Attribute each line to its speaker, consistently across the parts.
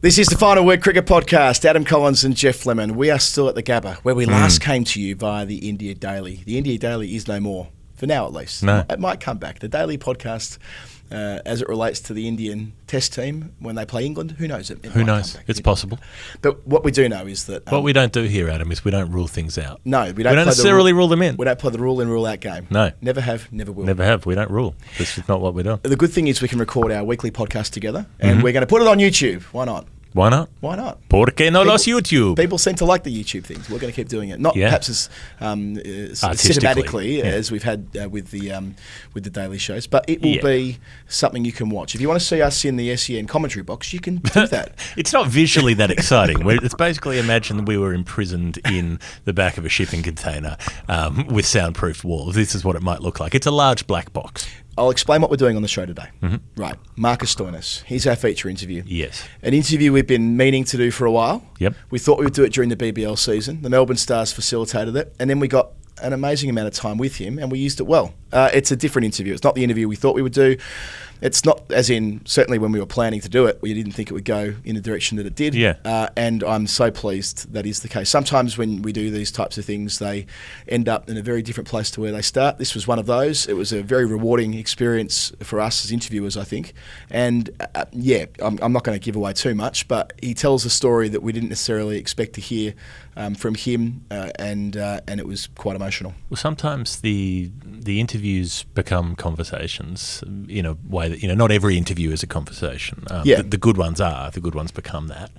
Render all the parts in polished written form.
Speaker 1: This is the Final Word Cricket Podcast. Adam Collins and Jeff Lemon. We are still at the Gabba, where we last came to you via the India Daily. The India Daily is no more, for now at least.
Speaker 2: No.
Speaker 1: It might come back. The Daily Podcast, as it relates to the Indian Test team when they play England, who knows?
Speaker 2: Who knows? It's possible.
Speaker 1: But what we do know is that...
Speaker 2: what we don't do here, Adam, is we don't rule things out.
Speaker 1: No,
Speaker 2: we don't necessarily rule them in.
Speaker 1: We don't play the rule in, rule out game.
Speaker 2: No.
Speaker 1: Never have, never will.
Speaker 2: Never have. We don't rule. This is not what we're doing.
Speaker 1: The good thing is we can record our weekly podcast together, and we're going to put it on YouTube. Why not?
Speaker 2: Why not?
Speaker 1: Why not?
Speaker 2: ¿Por qué no los YouTube?
Speaker 1: People seem to like the YouTube things. We're going to keep doing it. Not perhaps as cinematically as we've had with the daily shows, but it will be something you can watch. If you want to see us in the SEN commentary box, you can do that.
Speaker 2: It's not visually that exciting. It's basically imagine we were imprisoned in the back of a shipping container with soundproofed walls. This is what it might look like. It's a large black box.
Speaker 1: I'll explain what we're doing on the show today. Right. Marcus Stoinis. He's our feature interview.
Speaker 2: Yes.
Speaker 1: An interview we've been meaning to do for a while.
Speaker 2: Yep.
Speaker 1: We thought we would do it during the BBL season. The Melbourne Stars facilitated it. And then we got an amazing amount of time with him and we used it well. It's a different interview. It's not the interview we thought we would do. It's not, as in, certainly when we were planning to do it, we didn't think it would go in the direction that it did.
Speaker 2: Yeah.
Speaker 1: And I'm so pleased that is the case. Sometimes when we do these types of things, they end up in a very different place to where they start. This was one of those. It was a very rewarding experience for us as interviewers, I think. And I'm not going to give away too much, but he tells a story that we didn't necessarily expect to hear from him, and it was quite emotional.
Speaker 2: Well, sometimes the interviews become conversations in a way that, not every interview is a conversation. The good ones are. The good ones become that.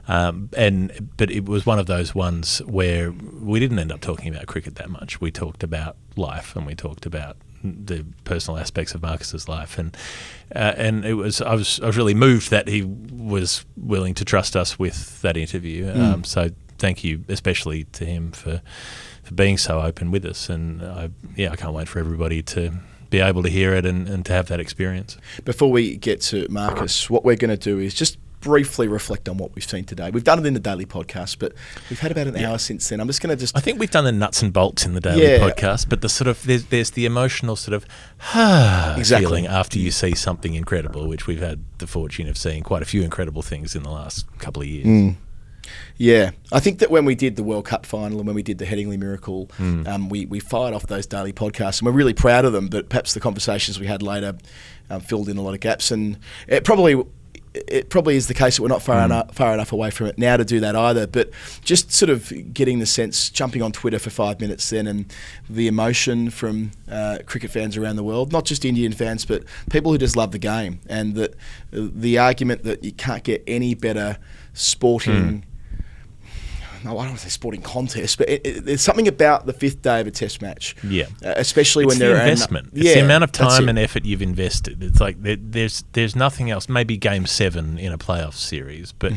Speaker 2: But it was one of those ones where we didn't end up talking about cricket that much. We talked about life and we talked about the personal aspects of Marcus's life, and it was I was really moved that he was willing to trust us with that interview. So thank you, especially to him for being so open with us, and I can't wait for everybody to be able to hear it and to have that experience. Before
Speaker 1: we get to Marcus, what we're going to do is just briefly reflect on what we've seen today. We've done it in the daily podcast, but we've had about an hour since then. I'm just going to
Speaker 2: I think we've done the nuts and bolts in the daily podcast, but the sort of there's the emotional sort of feeling after you see something incredible, which we've had the fortune of seeing quite a few incredible things in the last couple of years.
Speaker 1: Yeah, I think that when we did the World Cup final and when we did the Headingley Miracle, we fired off those daily podcasts, and we're really proud of them, but perhaps the conversations we had later filled in a lot of gaps, and it probably is the case that we're not far enough away from it now to do that either, but just sort of getting the sense, jumping on Twitter for 5 minutes then, and the emotion from cricket fans around the world, not just Indian fans, but people who just love the game, and that the argument that you can't get any better sporting... No, I don't want to say sporting contest, but there's something about the fifth day of a test match.
Speaker 2: Yeah.
Speaker 1: Especially when
Speaker 2: they're investment. It's the amount of time and effort you've invested. It's like there's nothing else. Maybe Game 7 in a playoff series, but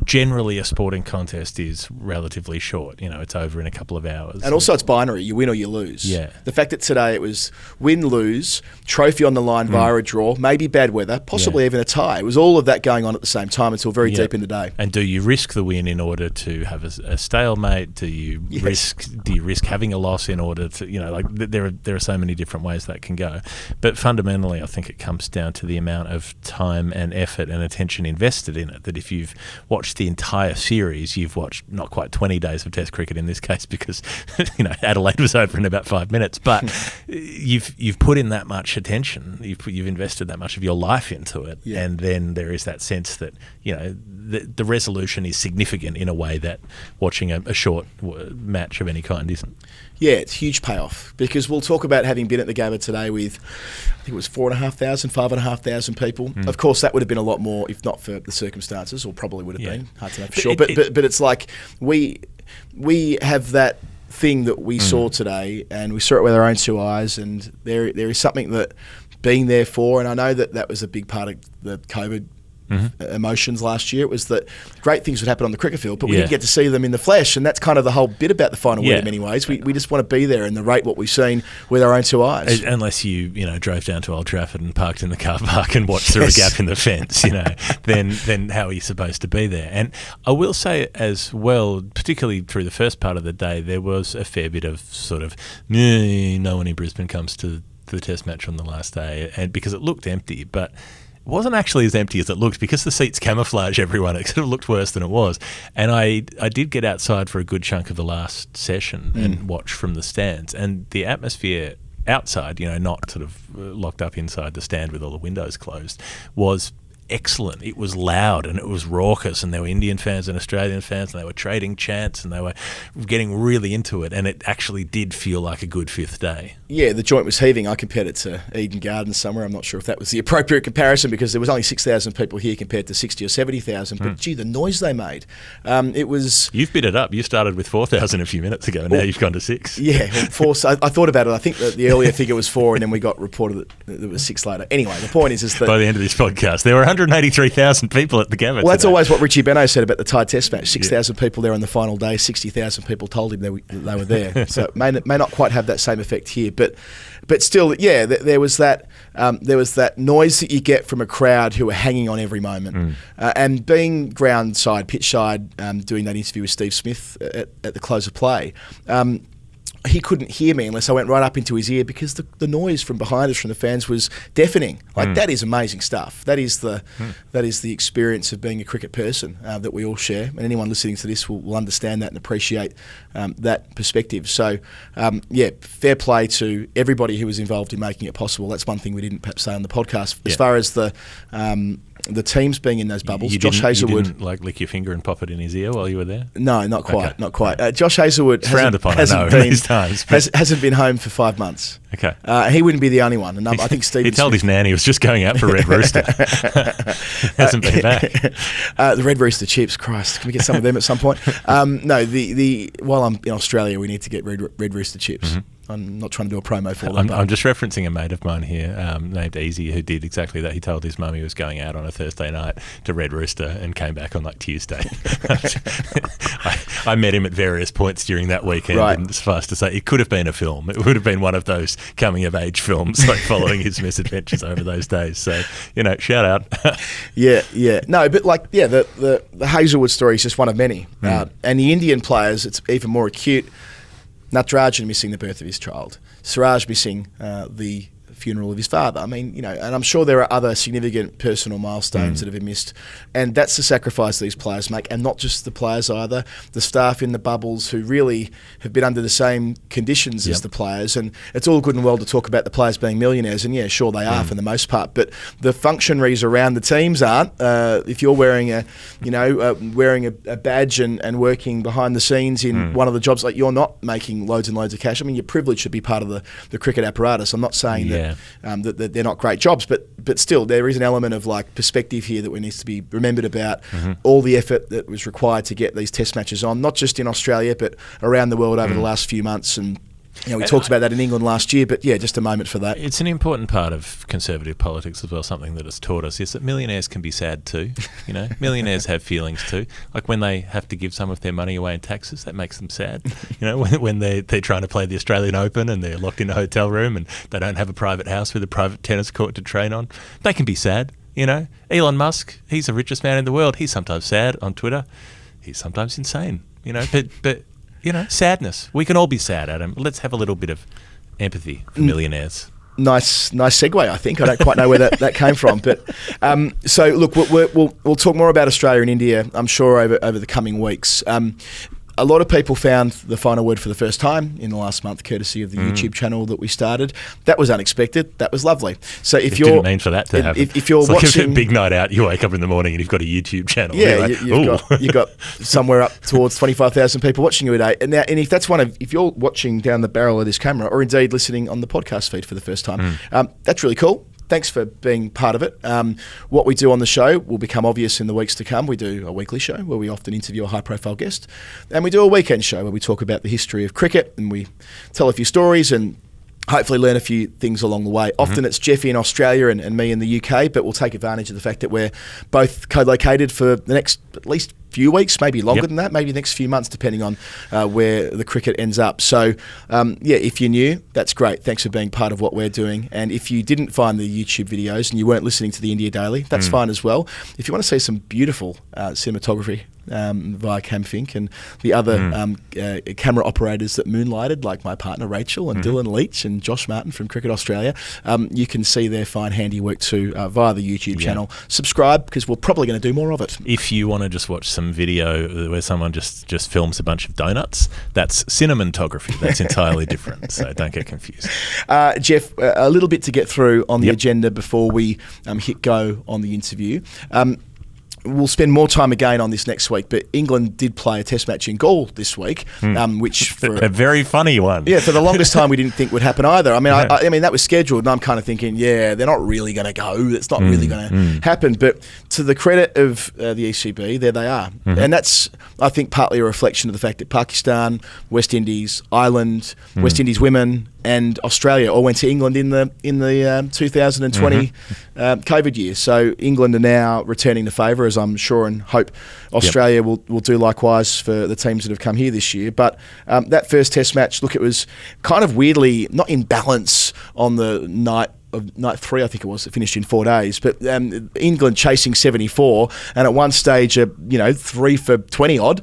Speaker 2: generally a sporting contest is relatively short. It's over in a couple of hours.
Speaker 1: And also it's binary. You win or you lose.
Speaker 2: Yeah.
Speaker 1: The fact that today it was win, lose, trophy on the line via a draw, maybe bad weather, possibly even a tie. It was all of that going on at the same time until very deep in the day.
Speaker 2: And do you risk the win in order to have a stalemate? Do you risk having a loss in order to there are so many different ways that can go, but fundamentally I think it comes down to the amount of time and effort and attention invested in it, that if you've watched the entire series, you've watched not quite 20 days of test cricket in this case, because Adelaide was over in about 5 minutes, but you've put in that much attention, you've invested that much of your life into it, and then there is that sense that the resolution is significant in a way that watching a short match of any kind isn't.
Speaker 1: Yeah, it's huge payoff, because we'll talk about having been at the Gabba today with, I think it was 5,500 people. Of course, that would have been a lot more if not for the circumstances, or probably would have been. Hard to know for sure. But it's like we have that thing that we saw today, and we saw it with our own two eyes, and there is something that being there for, and I know that was a big part of the COVID emotions last year. It was that great things would happen on the cricket field, but we didn't get to see them in the flesh, and that's kind of the whole bit about the final word in many ways. We just want to be there and narrate what we've seen with our own two eyes.
Speaker 2: Unless you drove down to Old Trafford and parked in the car park and watched through a gap in the fence, then how are you supposed to be there? And I will say as well, particularly through the first part of the day, there was a fair bit of sort of no one in Brisbane comes to the test match on the last day, and because it looked empty, but wasn't actually as empty as it looked because the seats camouflage everyone. It sort of looked worse than it was. And I did get outside for a good chunk of the last session and watch from the stands. And the atmosphere outside, not sort of locked up inside the stand with all the windows closed, was excellent. It was loud and it was raucous, and there were Indian fans and Australian fans, and they were trading chants and they were getting really into it, and it actually did feel like a good fifth day. Yeah,
Speaker 1: the joint was heaving. I compared it to Eden Gardens somewhere. I'm not sure if that was the appropriate comparison because there was only 6,000 people here compared to 60 or 70,000, but gee, the noise they made. It was...
Speaker 2: You've bit it up. You started with 4,000 a few minutes ago, and now you've gone to 6.
Speaker 1: Yeah, 4. So I thought about it. I think that the earlier figure was 4, and then we got reported that there was 6 later. Anyway, the point is that...
Speaker 2: By the end of this podcast, there were 183,000 people at the Gabba.
Speaker 1: Well, that's always what Richie Beno said about the Thai Test match. 6,000 people there on the final day. 60,000 people told him they were there. So it may not quite have that same effect here, but still, yeah, there was that noise that you get from a crowd who are hanging on every moment, and being ground side, pitch side, doing that interview with Steve Smith at the close of play. He couldn't hear me unless I went right up into his ear because the noise from behind us, from the fans, was deafening. That is amazing stuff. That is the experience of being a cricket person that we all share, and anyone listening to this will understand that and appreciate that perspective. So, fair play to everybody who was involved in making it possible. That's one thing we didn't perhaps say on the podcast. As far as the teams being in those bubbles, Josh Hazlewood...
Speaker 2: You didn't lick your finger and pop it in his ear while you were there?
Speaker 1: No, not quite. Not quite. Josh Hazlewood hasn't been home for 5 months.
Speaker 2: Okay.
Speaker 1: He wouldn't be the only one. And I think Steve...
Speaker 2: He told his nan he was just going out for Red Rooster. Hasn't been back.
Speaker 1: The Red Rooster chips, Christ. Can we get some of them at some point? No, while I'm in Australia, we need to get Red Rooster chips. Mm-hmm. I'm not trying to do a promo for them.
Speaker 2: I'm just referencing a mate of mine here named Easy who did exactly that. He told his mum he was going out on a Thursday night to Red Rooster and came back on Tuesday. I met him at various points during that weekend, and suffice to say, it could have been a film. It would have been one of those coming-of-age films, following his misadventures over those days. So, shout out.
Speaker 1: Yeah. No, but the Hazlewood story is just one of many. And the Indian players, it's even more acute. Natarajan missing the birth of his child. Siraj missing the funeral of his father. I mean, and I'm sure there are other significant personal milestones that have been missed. And that's the sacrifice these players make. And not just the players either. The staff in the bubbles who really have been under the same conditions as the players. And it's all good and well to talk about the players being millionaires. And yeah, sure they are for the most part. But the functionaries around the teams aren't. If you're wearing a badge and working behind the scenes in one of the jobs, you're not making loads and loads of cash. I mean, you're privileged to be part of the cricket apparatus. I'm not saying that they're not great jobs, but still there is an element of perspective here that needs to be remembered about all the effort that was required to get these test matches on, not just in Australia but around the world over the last few months. And we talked about that in England last year, but just a moment for that.
Speaker 2: It's an important part of conservative politics as well. Something that it's taught us is that millionaires can be sad too. Millionaires have feelings too. Like when they have to give some of their money away in taxes, that makes them sad. When they're trying to play the Australian Open and they're locked in a hotel room and they don't have a private house with a private tennis court to train on, they can be sad. Elon Musk, he's the richest man in the world. He's sometimes sad on Twitter. He's sometimes insane. But sadness. We can all be sad, Adam. Let's have a little bit of empathy for millionaires. Nice
Speaker 1: segue, I think. I don't quite know where that came from. But so, look, we'll talk more about Australia and India, I'm sure, over the coming weeks. A lot of people found the final word for the first time in the last month, courtesy of the YouTube channel that we started. That was unexpected. That was lovely. So
Speaker 2: didn't mean for that to happen.
Speaker 1: If you're watching
Speaker 2: a big night out, you wake up in the morning and you've got a YouTube channel.
Speaker 1: Yeah, you've got somewhere up towards 25,000 people watching you a day. And if that's if you're watching down the barrel of this camera, or indeed listening on the podcast feed for the first time, that's really cool. Thanks for being part of it. What we do on the show will become obvious in the weeks to come. We do a weekly show where we often interview a high-profile guest, and we do a weekend show where we talk about the history of cricket and we tell a few stories and hopefully learn a few things along the way. Often it's Jeffy in Australia and me in the UK, but we'll take advantage of the fact that we're both co-located for the next at least few weeks, maybe longer than that, maybe the next few months, depending on where the cricket ends up. So, if you're new, that's great. Thanks for being part of what we're doing. And if you didn't find the YouTube videos and you weren't listening to the India Daily, that's fine as well. If you want to see some beautiful cinematography via Camfink and the other camera operators that moonlighted, like my partner Rachel and Dylan Leach and Josh Martin from Cricket Australia, you can see their fine handiwork too via the YouTube channel. Subscribe, because we're probably going to do more of it.
Speaker 2: If you want to just watch some video where someone just films a bunch of donuts, that's cinematography. That's entirely different, so don't get confused.
Speaker 1: Jeff, a little bit to get through on the agenda before we hit go on the interview. We'll spend more time again on this next week, but England did play a test match in Gaul this week, which for
Speaker 2: a very funny one.
Speaker 1: Yeah, for the longest time we didn't think would happen either. I mean, I mean that was scheduled, and I'm kind of thinking, they're not really going to go. It's not really going to happen. But to the credit of the ECB, there they are, and that's, I think, partly a reflection of the fact that Pakistan, West Indies, Ireland, West Indies women, and Australia all went to England in the 2020 COVID year. So England are now returning the favour, as I'm sure and hope Australia will do likewise for the teams that have come here this year. But that first test match, look, it was kind of weirdly not in balance on the night 3, I think it was, it finished in 4 days. But England chasing 74, and at one stage, 3 for 20 odd.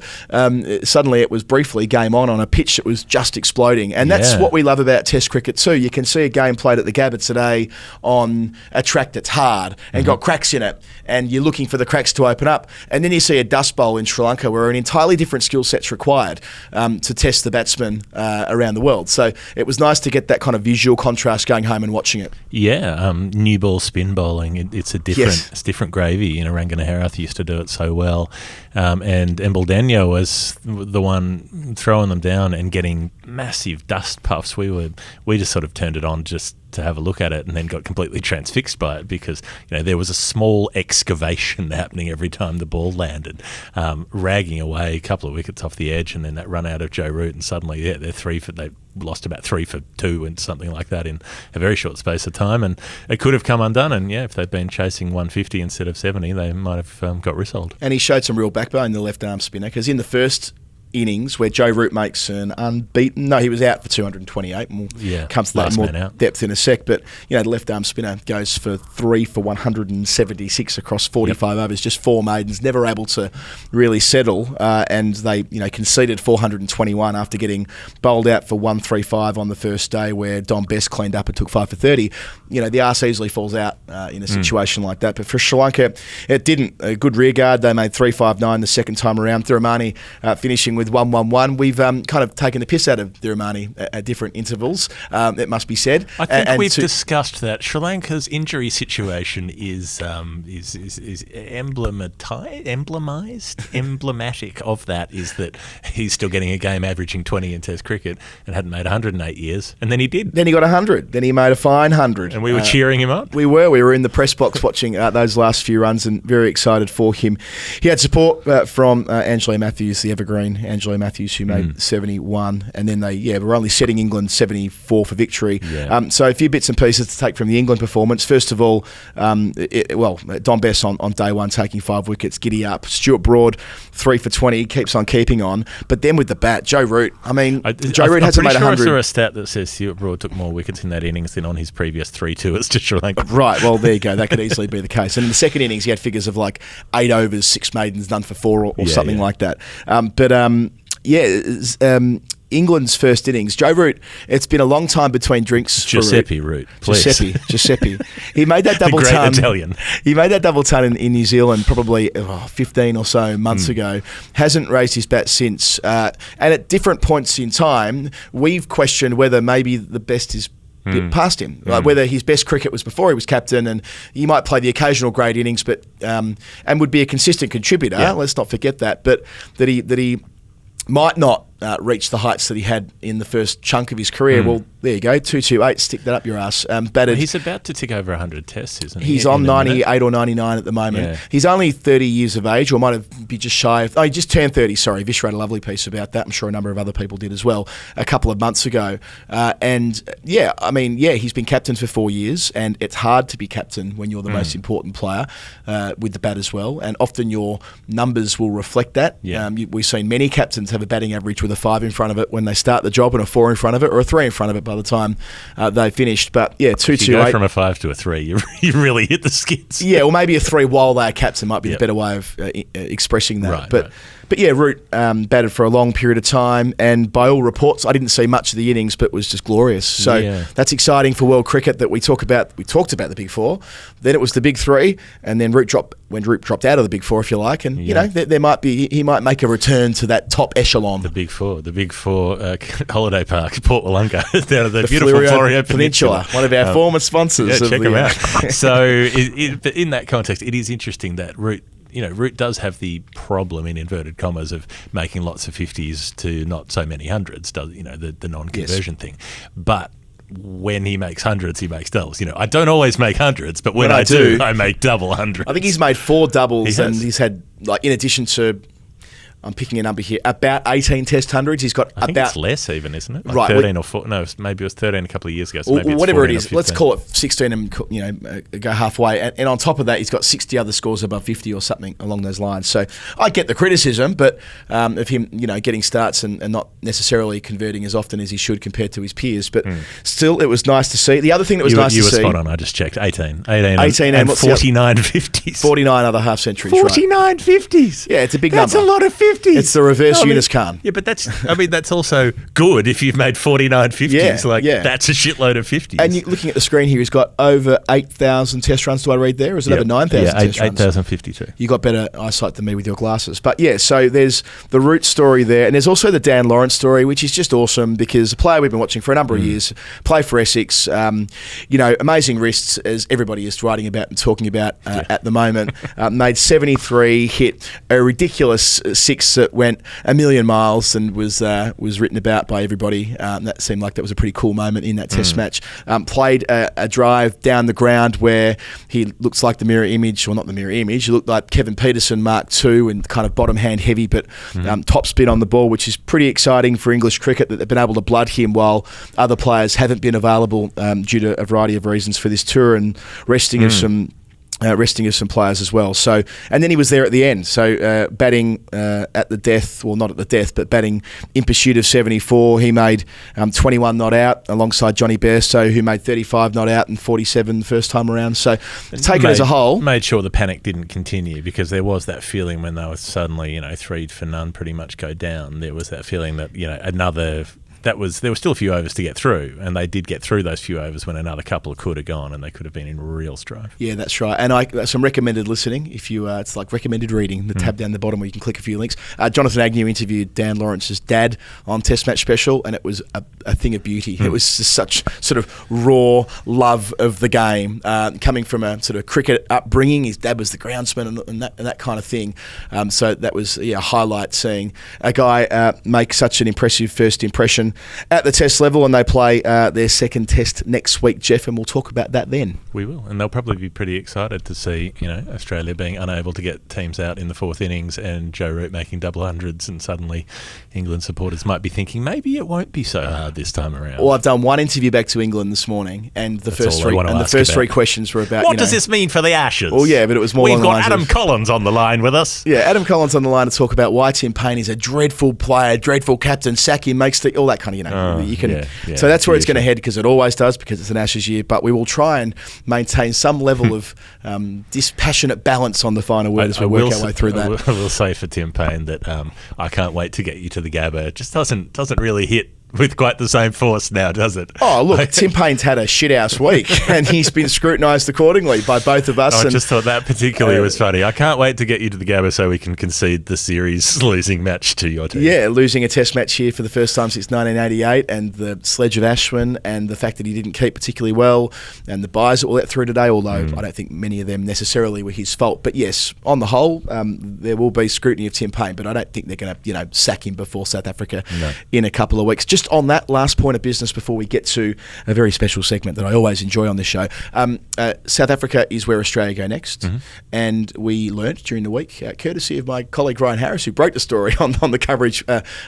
Speaker 1: Suddenly, it was briefly game on a pitch that was just exploding, and that's what we love about Test cricket too. You can see a game played at the Gabba today on a track that's hard and got cracks in it, and you're looking for the cracks to open up, and then you see a dust bowl in Sri Lanka where an entirely different skill set's required to test the batsmen around the world. So it was nice to get that kind of visual contrast going home and watching it.
Speaker 2: Yeah, new ball spin bowling. It's a different, it's different gravy. Ranganaharath used to do it so well, and Embaldeno was the one throwing them down and getting massive dust puffs. We just sort of turned it on just to have a look at it, and then got completely transfixed by it, because there was a small excavation happening every time the ball landed, ragging away a couple of wickets off the edge, and then that run out of Joe Root, and suddenly they lost about 3 for 2 and something like that in a very short space of time, and it could have come undone. And if they'd been chasing 150 instead of 70, they might have got rissoled. And
Speaker 1: he showed some real backbone, the left arm spinner, because in the first innings where Joe Root makes an unbeaten, he was out for 228, and we'll come to that in more depth in a sec, but the left arm spinner goes for 3 for 176 across 45 overs, just 4 maidens, never able to really settle, and they conceded 421 after getting bowled out for 135 on the first day, where Dom Best cleaned up and took 5 for 30. The arse easily falls out in a situation like that, but for Sri Lanka it didn't. A good rear guard, they made 359 the second time around. Thiramani finishing with 111. We've kind of taken the piss out of Thiramani at different intervals, it must be said.
Speaker 2: I think we've discussed that Sri Lanka's injury situation is emblematic of that, is that he's still getting a game averaging 20 in Test cricket and hadn't made 108 years, and then he did.
Speaker 1: Then he got 100. Then he made a fine 100.
Speaker 2: And we were cheering him up.
Speaker 1: We were in the press box watching those last few runs, and very excited for him. He had support from Angelo Matthews, the evergreen Angelo Matthews, who made 71, and then they were only setting England 74 for victory. So a few bits and pieces to take from the England performance. First of all, Dom Bess on day one taking 5 wickets, giddy up. Stuart Broad 3 for 20, keeps on keeping on. But then with the bat, Joe Root. Joe Root hasn't made 100.
Speaker 2: I saw a stat that says Stuart Broad took more wickets in that innings than on his previous 3 tours to Sri Lanka.
Speaker 1: Right, well there you go. That could easily be the case. And in the second innings, he had figures of like 8 overs, 6 maidens, none for 4, or something like that. England's first innings, Joe Root, it's been a long time between drinks.
Speaker 2: Giuseppe Root, please.
Speaker 1: Giuseppe. He made that double
Speaker 2: ton.
Speaker 1: Italian. He made that double ton in New Zealand probably 15 or so months ago. Hasn't raised his bat since. And at different points in time, we've questioned whether maybe the best is past him, like whether his best cricket was before he was captain, and he might play the occasional great innings, but and would be a consistent contributor. Let's not forget that. But that he might not reach the heights that he had in the first chunk of his career. Well, there you go, 228, stick that up your ass. Batted.
Speaker 2: He's about to tick over 100 tests, isn't he?
Speaker 1: He's on 98 or 99 at the moment. He's only 30 years of age, or might have be just shy of... Oh, he just turned 30, sorry. Vish wrote a lovely piece about that. I'm sure a number of other people did as well a couple of months ago. He's been captain for 4 years, and it's hard to be captain when you're the most important player with the bat as well. And often your numbers will reflect that. Yeah. We've seen many captains have a batting average with a 5 in front of it when they start the job, and a 4 in front of it, or a 3 in front of it by the time they finished. But yeah, 2-2-8.
Speaker 2: You go from a 5 to a 3, you really hit the skids.
Speaker 1: Yeah, or maybe a 3 while they're captain might be the better way of expressing that.
Speaker 2: Right.
Speaker 1: But yeah, Root batted for a long period of time, and by all reports, I didn't see much of the innings, but was just glorious. So that's exciting for world cricket that we talked about the Big Four, then it was the Big Three, and then Root dropped out of the Big Four, if you like, and you know he might make a return to that top echelon.
Speaker 2: The Big Four holiday park, Port Wollonga, down at the beautiful Florio Peninsula,
Speaker 1: one of our former sponsors.
Speaker 2: Check them out. So, but in that context, it is interesting that Root does have the problem, in inverted commas, of making lots of 50s to not so many hundreds, the non-conversion thing. But when he makes hundreds, he makes doubles. I don't always make hundreds, but when I do, I make double hundreds.
Speaker 1: I think he's made 4 doubles, and he's had, in addition to... I'm picking a number here. About 18 Test hundreds. He's got
Speaker 2: I think it's less even, isn't it?
Speaker 1: Right,
Speaker 2: 13 or 4. No, maybe it was 13 a couple of years ago. So maybe
Speaker 1: whatever it is, let's call it 16 and go halfway. And on top of that, he's got 60 other scores above 50 or something along those lines. So I get the criticism, but of him, getting starts and not necessarily converting as often as he should compared to his peers. But still, it was nice to see. The other thing that was nice to see...
Speaker 2: You were spot on. I just checked. 18
Speaker 1: and
Speaker 2: 49 50s.
Speaker 1: 49 other half centuries.
Speaker 2: 49 50s.
Speaker 1: Yeah, it's a big number.
Speaker 2: That's a lot of 50s.
Speaker 1: It's the reverse Yunus Khan.
Speaker 2: Yeah, but that's also good if you've made 49 50s. That's a shitload of 50s.
Speaker 1: And looking at the screen here, he's got over 8,000 Test runs. Do I read there? Or is it over 9,000 Test runs?
Speaker 2: 8,052.
Speaker 1: You got better eyesight than me with your glasses. But yeah, so there's the Root story there, and there's also the Dan Lawrence story, which is just awesome because a player we've been watching for a number of years, play for Essex, amazing wrists, as everybody is writing about and talking about at the moment. Made 73, hit a ridiculous 6 that went a million miles and was written about by everybody. That seemed like that was a pretty cool moment in that Test match. Played a drive down the ground where he looks like the mirror image, or not the mirror image. He looked like Kevin Peterson Mark II and kind of bottom hand heavy, but top spin on the ball, which is pretty exciting for English cricket that they've been able to blood him while other players haven't been available due to a variety of reasons for this tour, and resting of some players as well. So, and then he was there at the end. So batting at the death, well, not at the death, but batting in pursuit of 74. He made 21 not out alongside Johnny Bairstow, who made 35 not out and 47 the first time around. So taken as a whole,
Speaker 2: made sure the panic didn't continue, because there was that feeling when they were suddenly 3 for none pretty much go down. There was that feeling that there were still a few overs to get through, and they did get through those few overs when another couple could have gone, and they could have been in real strife.
Speaker 1: Yeah, that's right. And some recommended listening. If you, it's like recommended reading. The tab down the bottom where you can click a few links. Jonathan Agnew interviewed Dan Lawrence's dad on Test Match Special, and it was a thing of beauty. It was just such sort of raw love of the game, coming from a sort of cricket upbringing. His dad was the groundsman and that kind of thing. So that was a highlight, seeing a guy make such an impressive first impression at the Test level, and they play their second Test next week, Jeff, and we'll talk about that then.
Speaker 2: We will, and they'll probably be pretty excited to see Australia being unable to get teams out in the 4th innings and Joe Root making double hundreds, and suddenly England supporters might be thinking maybe it won't be so hard this time around.
Speaker 1: Well, I've done one interview back to England this morning, and the first three questions were about
Speaker 2: what does this mean for the Ashes?
Speaker 1: Well, yeah, but it was more.
Speaker 2: We've got Adam Collins on the line with us.
Speaker 1: Yeah, Adam Collins on the line to talk about why Tim Payne is a dreadful player, dreadful captain, sack him, makes all that kind of so that's where it's going to head, because it always does, because it's an Ashes year. But we will try and maintain some level of dispassionate balance on the final word as we work our way through that.
Speaker 2: I will say for Tim Payne that I can't wait to get you to the Gabba. It just doesn't really hit with quite the same force now, does it?
Speaker 1: Oh, look, Tim Payne's had a shit-house week, and he's been scrutinised accordingly by both of us.
Speaker 2: I just thought that particularly was funny. I can't wait to get you to the Gabba so we can concede the series losing match to your team.
Speaker 1: Yeah, losing a Test match here for the first time since 1988, and the sledge of Ashwin, and the fact that he didn't keep particularly well, and the buys that were let through today, although I don't think many of them necessarily were his fault. But yes, on the whole, there will be scrutiny of Tim Payne, but I don't think they're going to sack him before South Africa in a couple of weeks. Just just on that last point of business before we get to a very special segment that I always enjoy on this show, South Africa is where Australia go next. And we learnt during the week, courtesy of my colleague Ryan Harris, who broke the story on the coverage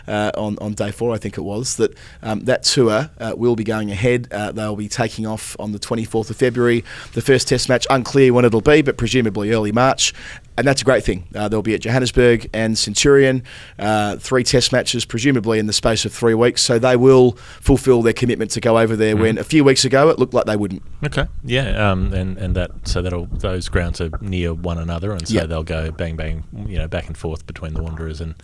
Speaker 1: on day 4, I think it was, that that tour will be going ahead. They'll be taking off on the 24th of February. The first test match, unclear when it'll be, but presumably early March. And that's a great thing. They'll be at Johannesburg and Centurion, 3 test matches, presumably in the space of 3 weeks. So they will fulfil their commitment to go over there when a few weeks ago it looked like they wouldn't.
Speaker 2: Okay, yeah, and those grounds are near one another, and so they'll go bang bang, back and forth between the Wanderers and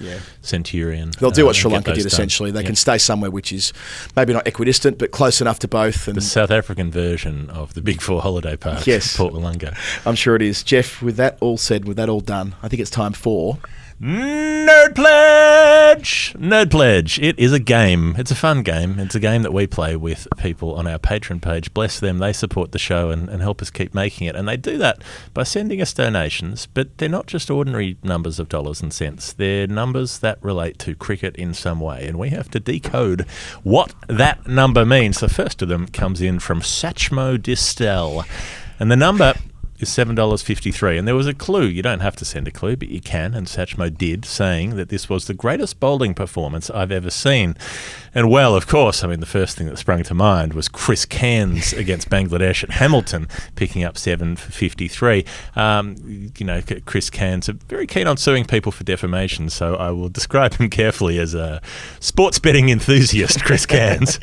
Speaker 2: Centurion.
Speaker 1: They'll do what Sri Lanka did essentially. They can stay somewhere which is maybe not equidistant, but close enough to both. And
Speaker 2: the South African version of the Big Four holiday park, Port Wollonga.
Speaker 1: I'm sure it is. Jeff, with that all said, with that all done, I think it's time for
Speaker 2: Nerd Pledge! Nerd Pledge. It is a game. It's a fun game. It's a game that we play with people on our Patreon page. Bless them. They support the show and help us keep making it. And they do that by sending us donations, but they're not just ordinary numbers of dollars and cents. They're numbers that relate to cricket in some way. And we have to decode what that number means. The first of them comes in from Satchmo Distel. And the number is $7.53. And there was a clue. You don't have to send a clue, but you can. And Satchmo did, saying that this was the greatest bowling performance I've ever seen. And well, of course, the first thing that sprung to mind was Chris Cairns against Bangladesh at Hamilton, picking up 7 for 53. Chris Cairns are very keen on suing people for defamation, so I will describe him carefully as a sports betting enthusiast, Chris Cairns,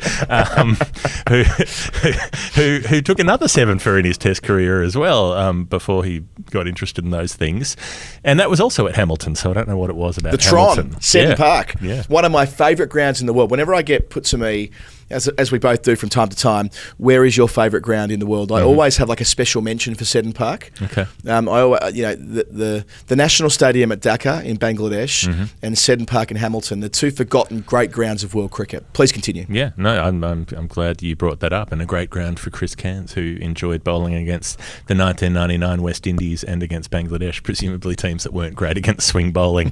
Speaker 2: who took another 7 for in his Test career as well, before he got interested in those things. And that was also at Hamilton, so I don't know what it was about Hamilton.
Speaker 1: The Tron, Seddon Park. Yeah. One of my favourite grounds in the world. Whenever I get put to me, as we both do from time to time, where is your favourite ground in the world? I always have like a special mention for Seddon Park.
Speaker 2: Okay.
Speaker 1: The National Stadium at Dhaka in Bangladesh and Seddon Park in Hamilton, the 2 forgotten great grounds of world cricket. Please continue.
Speaker 2: Yeah, no, I'm glad you brought that up, and a great ground for Chris Cairns, who enjoyed bowling against the 1999 West Indies and against Bangladesh, presumably teams that weren't great against swing bowling.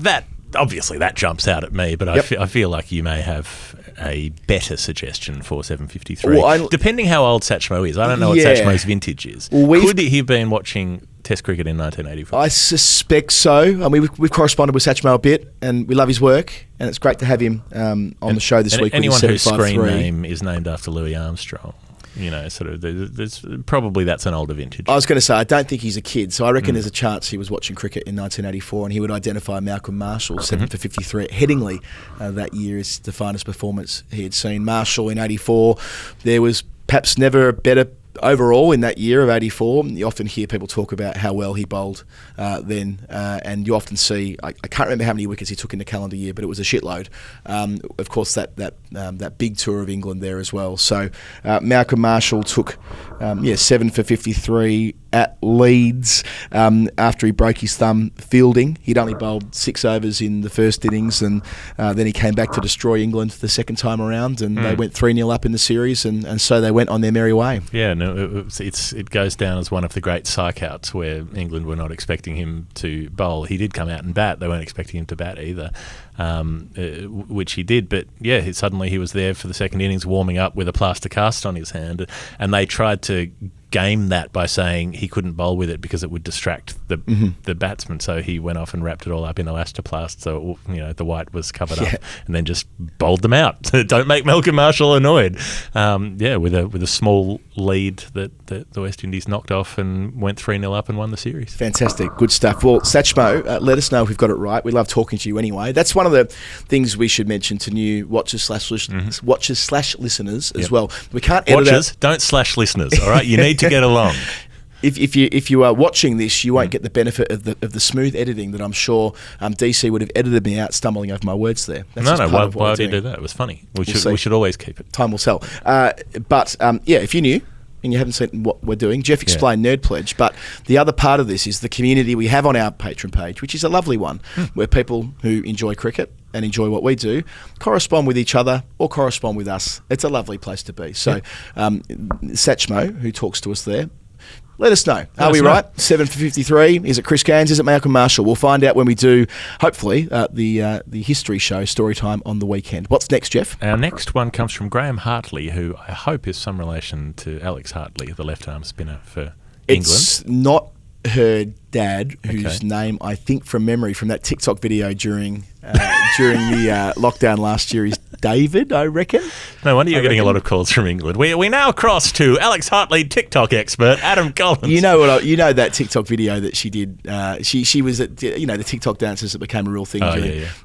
Speaker 2: That obviously that jumps out at me, but I feel like you may have a better suggestion for 753. Depending how old Satchmo is. I don't know what Satchmo's vintage is. Could he have been watching Test cricket in 1984?
Speaker 1: I suspect so. We've corresponded with Satchmo a bit, and we love his work, and it's great to have him on the show this week.
Speaker 2: Anyone whose screen name is named after Louis Armstrong. There's probably that's an older vintage.
Speaker 1: I was going to say, I don't think he's a kid, so I reckon there's a chance he was watching cricket in 1984 and he would identify Malcolm Marshall, 7 for 53 at Headingley that year as the finest performance he had seen. Marshall in 84, there was perhaps never a better overall in that year of 84. You often hear people talk about how well he bowled then, and you often see, I can't remember how many wickets he took in the calendar year, but it was a shitload. Of course, that big tour of England there as well. So Malcolm Marshall took 7 for 53 at Leeds after he broke his thumb fielding. He'd only bowled 6 overs in the first innings, and then he came back to destroy England the second time around, and they went 3-0 up in the series, and so they went on their merry way.
Speaker 2: Yeah, no, it goes down as one of the great psych-outs where England were not expecting him to bowl. He did come out and bat. They weren't expecting him to bat either, which he did. But yeah, suddenly he was there for the second innings warming up with a plaster cast on his hand, and they tried to game that by saying he couldn't bowl with it because it would distract the batsman. So he went off and wrapped it all up in elastoplast, so the white was covered up, and then just bowled them out. Don't make Malcolm Marshall annoyed. With a small lead that the West Indies knocked off and went 3-0 up and won the series.
Speaker 1: Fantastic, good stuff. Well, Satchmo, let us know if we've got it right. We love talking to you anyway. That's one of the things we should mention to new watchers slash listeners as well. We can't edit
Speaker 2: watchers. Don't slash listeners. All right, you need to get along.
Speaker 1: If you are watching this, you won't get the benefit of the smooth editing that I'm sure DC would have edited me out stumbling over my words there. That's
Speaker 2: why did you do that? It was funny. We should always keep it.
Speaker 1: Time will tell. If you're new and you haven't seen what we're doing, Jeff explained Nerd Pledge, but the other part of this is the community we have on our Patreon page, which is a lovely one, where people who enjoy cricket and enjoy what we do correspond with each other or correspond with us. It's a lovely place to be. So Satchmo, who talks to us there, Let us know. Are we right? 7 for 53. Is it Chris Gaines? Is it Malcolm Marshall? We'll find out when we do, hopefully, the history show, Storytime, on the weekend. What's next, Jeff?
Speaker 2: Our next one comes from Graham Hartley, who I hope is some relation to Alex Hartley, the left-arm spinner for England.
Speaker 1: It's not her dad, whose name, I think from memory, from that TikTok video during the lockdown last year, is David, I reckon.
Speaker 2: No wonder you're getting a lot of calls from England. We now cross to Alex Hartley, TikTok expert, Adam Collins.
Speaker 1: You know that TikTok video that she did. She was at the TikTok dances that became a real thing.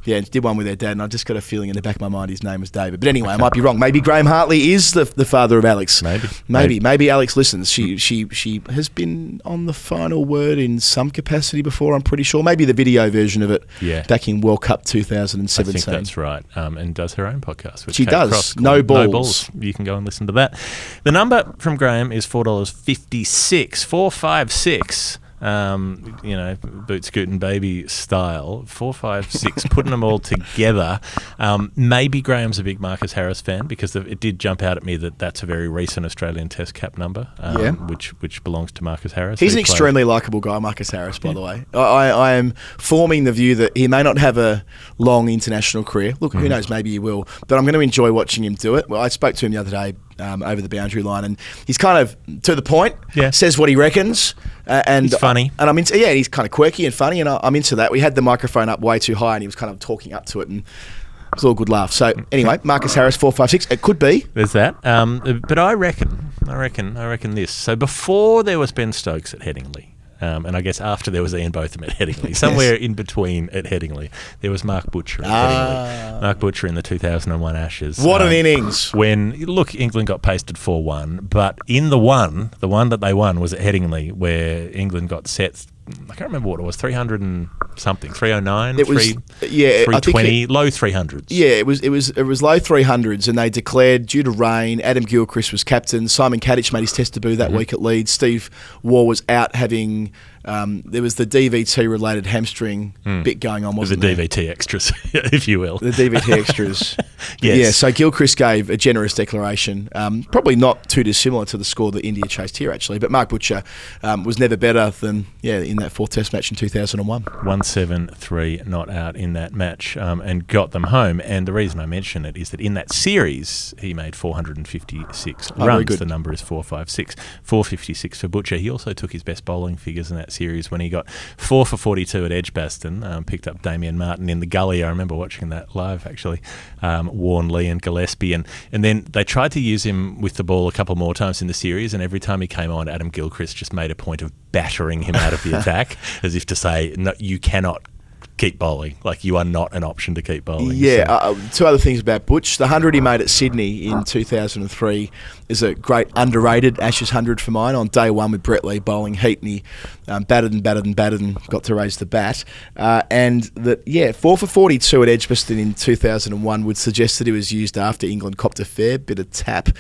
Speaker 1: Yeah, did one with her dad, and I just got a feeling in the back of my mind his name was David. But anyway, I might be wrong. Maybe Graham Hartley is the father of Alex. Maybe Alex listens. She has been on the final word in some capacity before. I'm pretty sure. Maybe the video version of it. Yeah. Back in World Cup 2017.
Speaker 2: I think that's right. And does her own podcast. With
Speaker 1: She
Speaker 2: Kate
Speaker 1: does.
Speaker 2: Cross,
Speaker 1: No Balls.
Speaker 2: You can go and listen to that. The number from Graham is $4.56. 456. Boot scooting baby style. 456. Putting them all together. Maybe Graham's a big Marcus Harris fan, because it did jump out at me that that's a very recent Australian Test cap number, which belongs to Marcus Harris.
Speaker 1: He's an extremely likeable guy, Marcus Harris, by the way. I am forming the view that he may not have a long international career. Look, who knows, maybe he will. But I'm going to enjoy watching him do it. Well, I spoke to him the other day over the boundary line, and he's kind of to the point, says what he reckons. And
Speaker 2: he's funny.
Speaker 1: And I'm into, he's kind of quirky and funny, and I'm into that. We had the microphone up way too high, and he was kind of talking up to it, and it was all good laugh. So anyway, Marcus Harris, 456. It could be.
Speaker 2: There's that. But I reckon this. So before there was Ben Stokes at Headingley, and I guess after there was Ian Botham at Headingley, somewhere in between at Headingley, there was Mark Butcher at Headingley. Mark Butcher in the 2001 Ashes.
Speaker 1: What an innings.
Speaker 2: When, England got pasted 4-1, but in the one that they won was at Headingley, where England got set, I can't remember what it was, 300 and something, 309, 320, low 300s.
Speaker 1: Yeah, it was low 300s, and they declared, due to rain, Adam Gilchrist was captain, Simon Kadich made his Test debut that week at Leeds, Steve Waugh was out having... there was the DVT-related hamstring bit going on, wasn't there?
Speaker 2: The DVT extras, if you will.
Speaker 1: The DVT extras.
Speaker 2: Yes.
Speaker 1: Yeah, so Gilchrist gave a generous declaration, probably not too dissimilar to the score that India chased here, actually, but Mark Butcher was never better than, in that fourth Test match in 2001.
Speaker 2: 173 not out in that match, and got them home. And the reason I mention it is that in that series, he made 456 runs.
Speaker 1: Very good.
Speaker 2: The number is 456. 456 for Butcher. He also took his best bowling figures in that series when he got 4 for 42 at Edgbaston, picked up Damien Martin in the gully. I remember watching that live, actually. Warren Lee and Gillespie, and then they tried to use him with the ball a couple more times in the series, and every time he came on, Adam Gilchrist just made a point of battering him out of the attack, as if to say, no, you cannot keep bowling. Like, you are not an option to keep bowling.
Speaker 1: Yeah, two other things about Butch. The 100 he made at Sydney in 2003 is a great underrated Ashes 100 for mine, on day one with Brett Lee bowling heat, and he batted and got to raise the bat. And that, 4 for 42 at Edgbaston in 2001 would suggest that he was used after England copped a fair bit of tap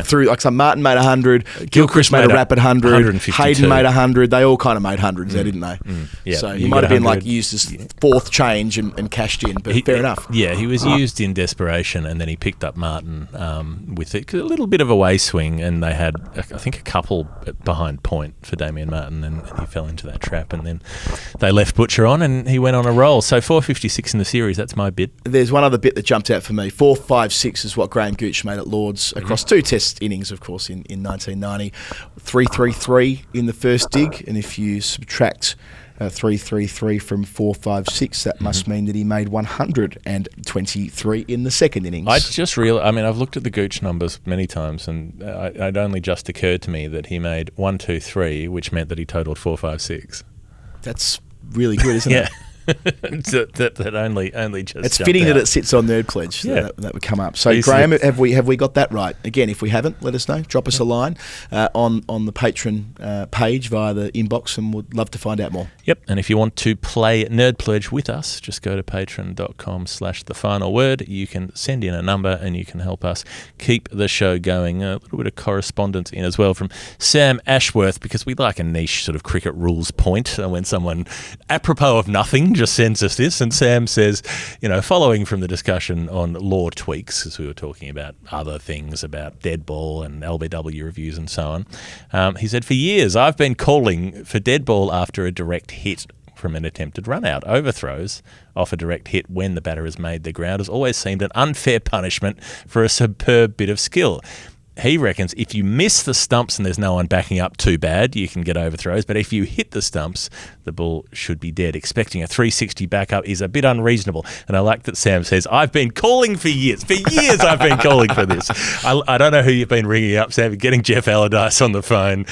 Speaker 1: through. Like, so Martin made 100, Gilchrist made a rapid 100, Hayden made 100. They all kind of made hundreds there, didn't they? So he might have been used as fourth change and cashed in, but fair enough.
Speaker 2: Yeah, he was used in desperation, and then he picked up Martin with it. A little bit of a way swing, and they had, I think, a couple behind point for Damien Martin, and he fell into that trap, and then they left Butcher on, and he went on a roll. So 456 in the series, that's my bid.
Speaker 1: There's one other bit that jumped out for me. 456 is what Graham Gooch made at Lords across two Test innings, of course, in 1990. 333 in the first dig, and if you subtract 333 from 456, that must mean that he made 123 in the second innings.
Speaker 2: I've looked at the Gooch numbers many times, and it only just occurred to me that he made 123, which meant that he totaled 456.
Speaker 1: That's really good, isn't it?
Speaker 2: that only just.
Speaker 1: It's fitting that it sits on Nerd Pledge. That would come up. So Graham, have we got that right? Again, if we haven't, let us know. Drop us a line on the Patreon page via the inbox, and we'd love to find out more.
Speaker 2: Yep. And if you want to play Nerd Pledge with us, just go to patreon.com/thefinalword. You can send in a number, and you can help us keep the show going. A little bit of correspondence in as well from Sam Ashworth, because we like a niche sort of cricket rules point when someone, apropos of nothing, just sends us this, and Sam says, following from the discussion on law tweaks, as we were talking about other things about dead ball and LBW reviews and so on, he said, for years I've been calling for dead ball after a direct hit from an attempted run-out. Overthrows off a direct hit when the batter has made the ground has always seemed an unfair punishment for a superb bit of skill. He reckons if you miss the stumps and there's no one backing up, too bad, you can get overthrows. But if you hit the stumps, the ball should be dead. Expecting a 360 backup is a bit unreasonable. And I like that Sam says, I've been calling for years. For years I've been calling for this. I don't know who you've been ringing up, Sam, getting Jeff Allardyce on the phone.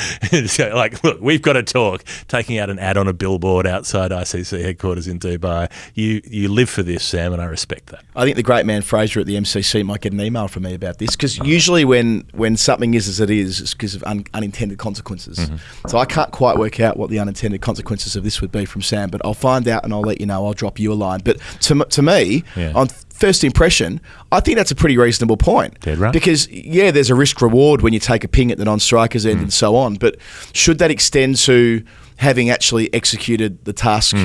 Speaker 2: Like, look, we've got to talk. Taking out an ad on a billboard outside ICC headquarters in Dubai. You live for this, Sam, and I respect that.
Speaker 1: I think the great man Fraser at the MCC might get an email from me about this, because usually when something is as it is, it's because of unintended consequences. Mm-hmm. So I can't quite work out what the unintended consequences of this would be from Sam, but I'll find out and I'll let you know. I'll drop you a line. But to me, on first impression, I think that's a pretty reasonable point.
Speaker 2: Dead right.
Speaker 1: Because, there's a risk-reward when you take a ping at the non-striker's end and so on, but should that extend to having actually executed the task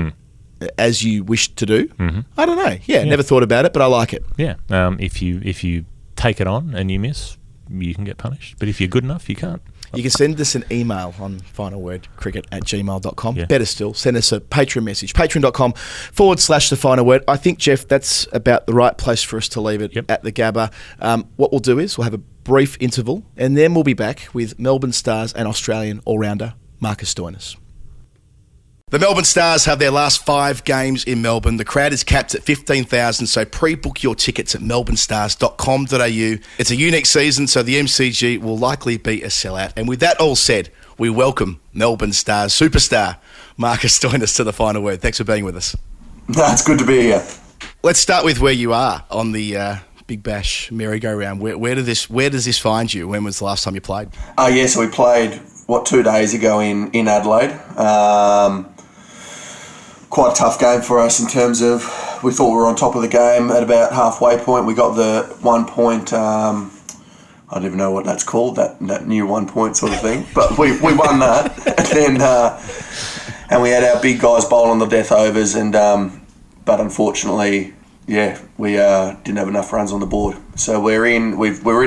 Speaker 1: as you wished to do? Mm-hmm. I don't know. Never thought about it, but I like it.
Speaker 2: Yeah. If you take it on and you miss, you can get punished. But if you're good enough, you can't.
Speaker 1: You can send us an email on finalwordcricket@gmail.com. Yeah. Better still, send us a Patreon message, patreon.com/the final word. I think, Jeff, that's about the right place for us to leave it at the Gabba. What we'll do is we'll have a brief interval and then we'll be back with Melbourne Stars and Australian all-rounder Marcus Stoinis. The Melbourne Stars have their last 5 games in Melbourne. The crowd is capped at 15,000, so pre-book your tickets at melbournestars.com.au. It's a unique season, so the MCG will likely be a sellout. And with that all said, we welcome Melbourne Stars superstar Marcus Stoinis to the final word. Thanks for being with us.
Speaker 3: No, it's good to be here.
Speaker 1: Let's start with where you are on the Big Bash merry-go-round. Where does this find you? When was the last time you played?
Speaker 3: So we played, 2 days ago in Adelaide. Quite a tough game for us in terms of, we thought we were on top of the game at about halfway point. We got the 1 point, I don't even know what that's called, that new 1 point sort of thing. But we won that. And then and we had our big guys bowl on the death overs, and but unfortunately, we didn't have enough runs on the board. So we're in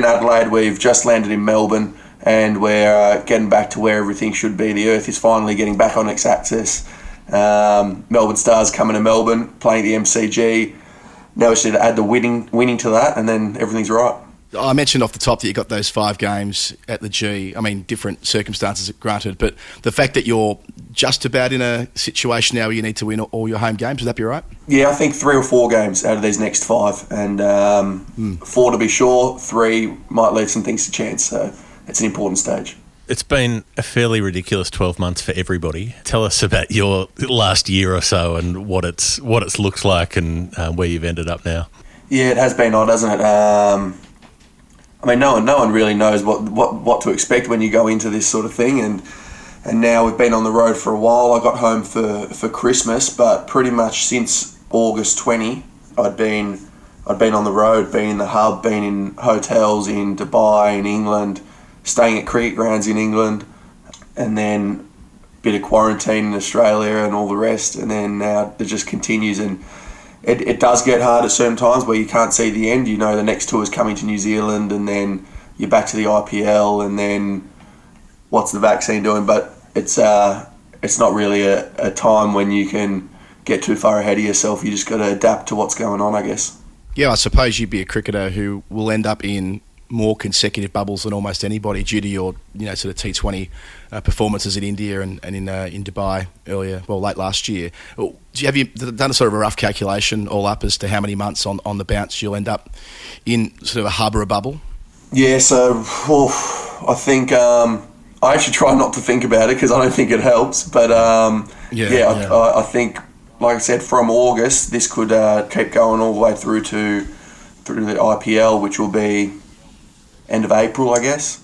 Speaker 3: Adelaide. We've just landed in Melbourne, and we're getting back to where everything should be. The Earth is finally getting back on its axis. Melbourne Stars coming to Melbourne, playing the MCG. Now we just need to add the winning to that, and then everything's right.
Speaker 1: I mentioned off the top that you got those 5 games at the G. I mean, different circumstances granted, but the fact that you're just about in a situation now where you need to win all your home games, would that be right?
Speaker 3: Yeah, I think 3 or 4 games out of these next 5, and 4 to be sure, 3 might leave some things to chance, so it's an important stage.
Speaker 2: It's been a fairly ridiculous 12 months for everybody. Tell us about your last year or so and what it's looked like and where you've ended up now.
Speaker 3: Yeah, it has been odd, hasn't it? No one really knows what to expect when you go into this sort of thing, and now we've been on the road for a while. I got home for Christmas, but pretty much since August 20, I'd been on the road, been in the hub, been in hotels in Dubai, in England, staying at cricket grounds in England, and then a bit of quarantine in Australia and all the rest, and then now it just continues, and it does get hard at certain times where you can't see the end. You know the next tour is coming to New Zealand, and then you're back to the IPL, and then what's the vaccine doing? But it's not really a time when you can get too far ahead of yourself. You just got to adapt to what's going on, I guess.
Speaker 1: Yeah, I suppose you'd be a cricketer who will end up in more consecutive bubbles than almost anybody due to your sort of T20 performances in India and in Dubai late last year. Have you done a sort of a rough calculation all up as to how many months on the bounce you'll end up in sort of a hub or a bubble?
Speaker 3: Yeah, so I think I actually try not to think about it because I don't think it helps. But I think, like I said, from August this could keep going all the way through to the IPL, which will be end of April, I guess.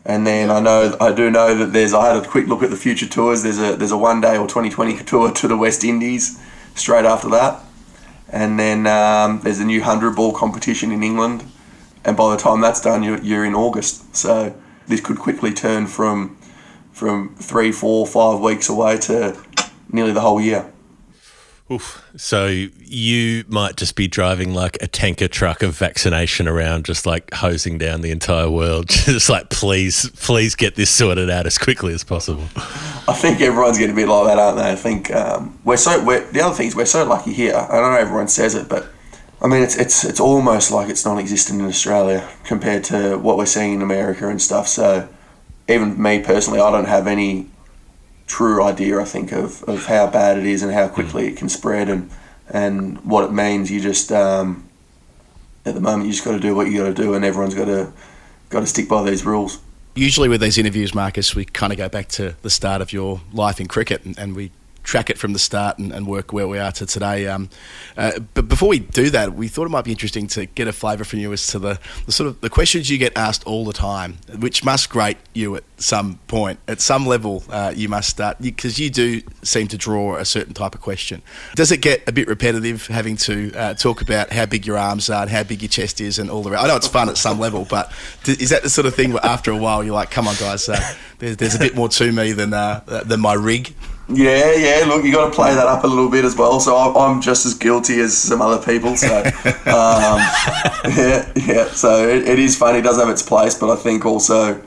Speaker 3: And then I do know that I had a quick look at the future tours. There's a 1 day or 2020 tour to the West Indies straight after that, and then there's a new 100 ball competition in England, and by the time that's done, you're in August. So this could quickly turn from 3, 4, 5 weeks away to nearly the whole year.
Speaker 2: Oof. So you might just be driving like a tanker truck of vaccination around, just like hosing down the entire world. Just like, please get this sorted out as quickly as possible.
Speaker 3: I think everyone's getting a bit like that, aren't they? I think the other thing is we're so lucky here. I don't know everyone says it, but I mean it's almost like it's non-existent in Australia compared to what we're seeing in America and stuff. So even me personally, I don't have any true idea, I think, of how bad it is and how quickly it can spread and what it means. You just at the moment you just got to do what you got to do, and everyone's got to stick by these rules. Usually
Speaker 1: with these interviews, Marcus, we kind of go back to the start of your life in cricket and we track it from the start and work where we are to today. But before we do that, we thought it might be interesting to get a flavour from you as to the sort of the questions you get asked all the time, which must grate you at some point. At some level, you must start, because you do seem to draw a certain type of question. Does it get a bit repetitive having to talk about how big your arms are and how big your chest is and all the rest? I know it's fun at some level, but is that the sort of thing where after a while you're like, come on guys, there's a bit more to me than my rig?
Speaker 3: Yeah. Look, you got to play that up a little bit as well. So I'm just as guilty as some other people. So yeah. So it is funny. It does have its place, but I think also,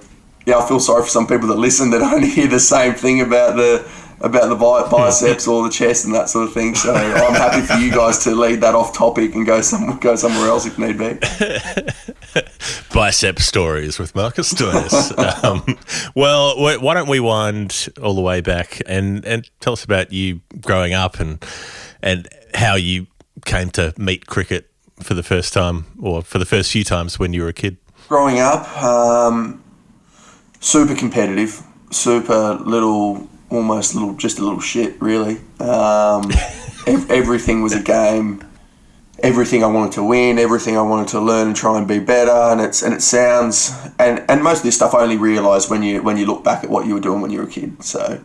Speaker 3: I feel sorry for some people that listen that only hear the same thing about the biceps or the chest and that sort of thing. So I'm happy for you guys to lead that off topic and go somewhere else if need be.
Speaker 2: Bicep stories with Marcus Stoinis. Well, why don't we wind all the way back and tell us about you growing up and how you came to meet cricket for the first time or for the first few times when you were a kid.
Speaker 3: Growing up, super competitive, super little, almost just a little shit, really. Everything was a game. Everything I wanted to win, everything I wanted to learn and try and be better, and it sounds and most of this stuff I only realised when you look back at what you were doing when you were a kid. So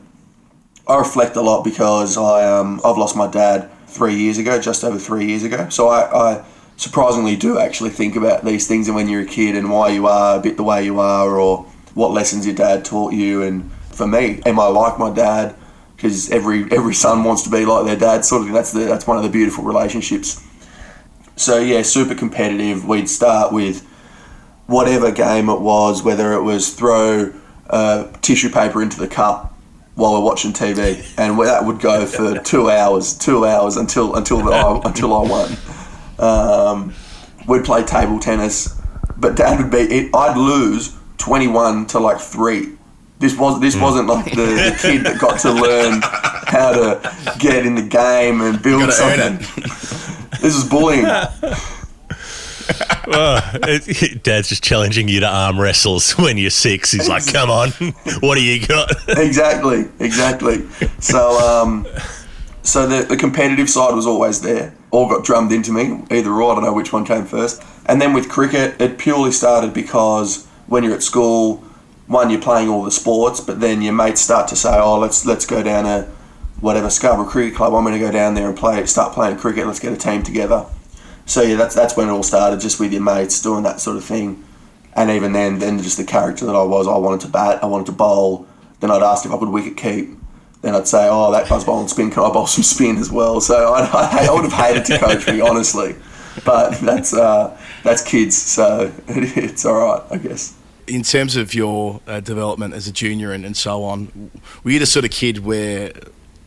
Speaker 3: I reflect a lot because I've lost my dad 3 years ago, just over 3 years ago. So I surprisingly do actually think about these things and when you're a kid and why you are a bit the way you are, or what lessons your dad taught you. And for me, am I like my dad? Because every son wants to be like their dad, sort of. That's one of the beautiful relationships. So yeah, super competitive. We'd start with whatever game it was, whether it was throw tissue paper into the cup while we're watching TV, and that would go for 2 hours until I won. We'd play table tennis, but Dad would I'd lose 21 to like 3. This wasn't like the kid that got to learn how to get in the game and build something. This is bullying.
Speaker 2: Dad's just challenging you to arm wrestles when you're 6. He's like, come on, what do you got?
Speaker 3: Exactly. So the competitive side was always there. All got drummed into me, either or. I don't know which one came first. And then with cricket, it purely started because when you're at school, one, you're playing all the sports, but then your mates start to say, let's go down to whatever Scarborough Cricket Club. I'm going to go down there and start playing cricket. Let's get a team together. So yeah, that's when it all started, just with your mates doing that sort of thing. And even then just the character that I was, I wanted to bat, I wanted to bowl. Then I'd ask if I could wicket keep. Then I'd say, that guy's bowling spin, can I bowl some spin as well? So I would have hated to coach me, honestly. But that's kids, so it's all right, I guess.
Speaker 1: In terms of your development as a junior and so on, were you the sort of kid where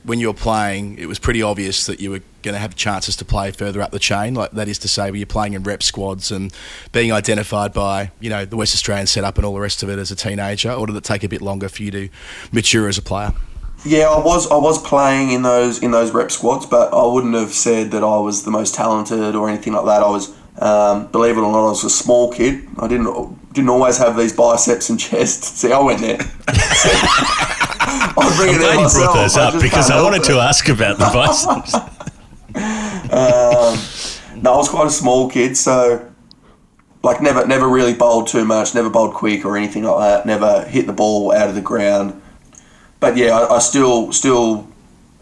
Speaker 1: when you were playing, it was pretty obvious that you were going to have chances to play further up the chain? Like, that is to say, were you playing in rep squads and being identified by, the West Australian setup and all the rest of it as a teenager, or did it take a bit longer for you to mature as a player?
Speaker 3: Yeah, I was playing in those rep squads, but I wouldn't have said that I was the most talented or anything like that. I was, believe it or not, I was a small kid. I didn't always have these biceps and chest. See, I went there.
Speaker 2: I'm glad you brought those up because I wanted to ask about the biceps.
Speaker 3: No, I was quite a small kid, so like never really bowled too much, never bowled quick or anything like that, never hit the ball out of the ground. But yeah, I still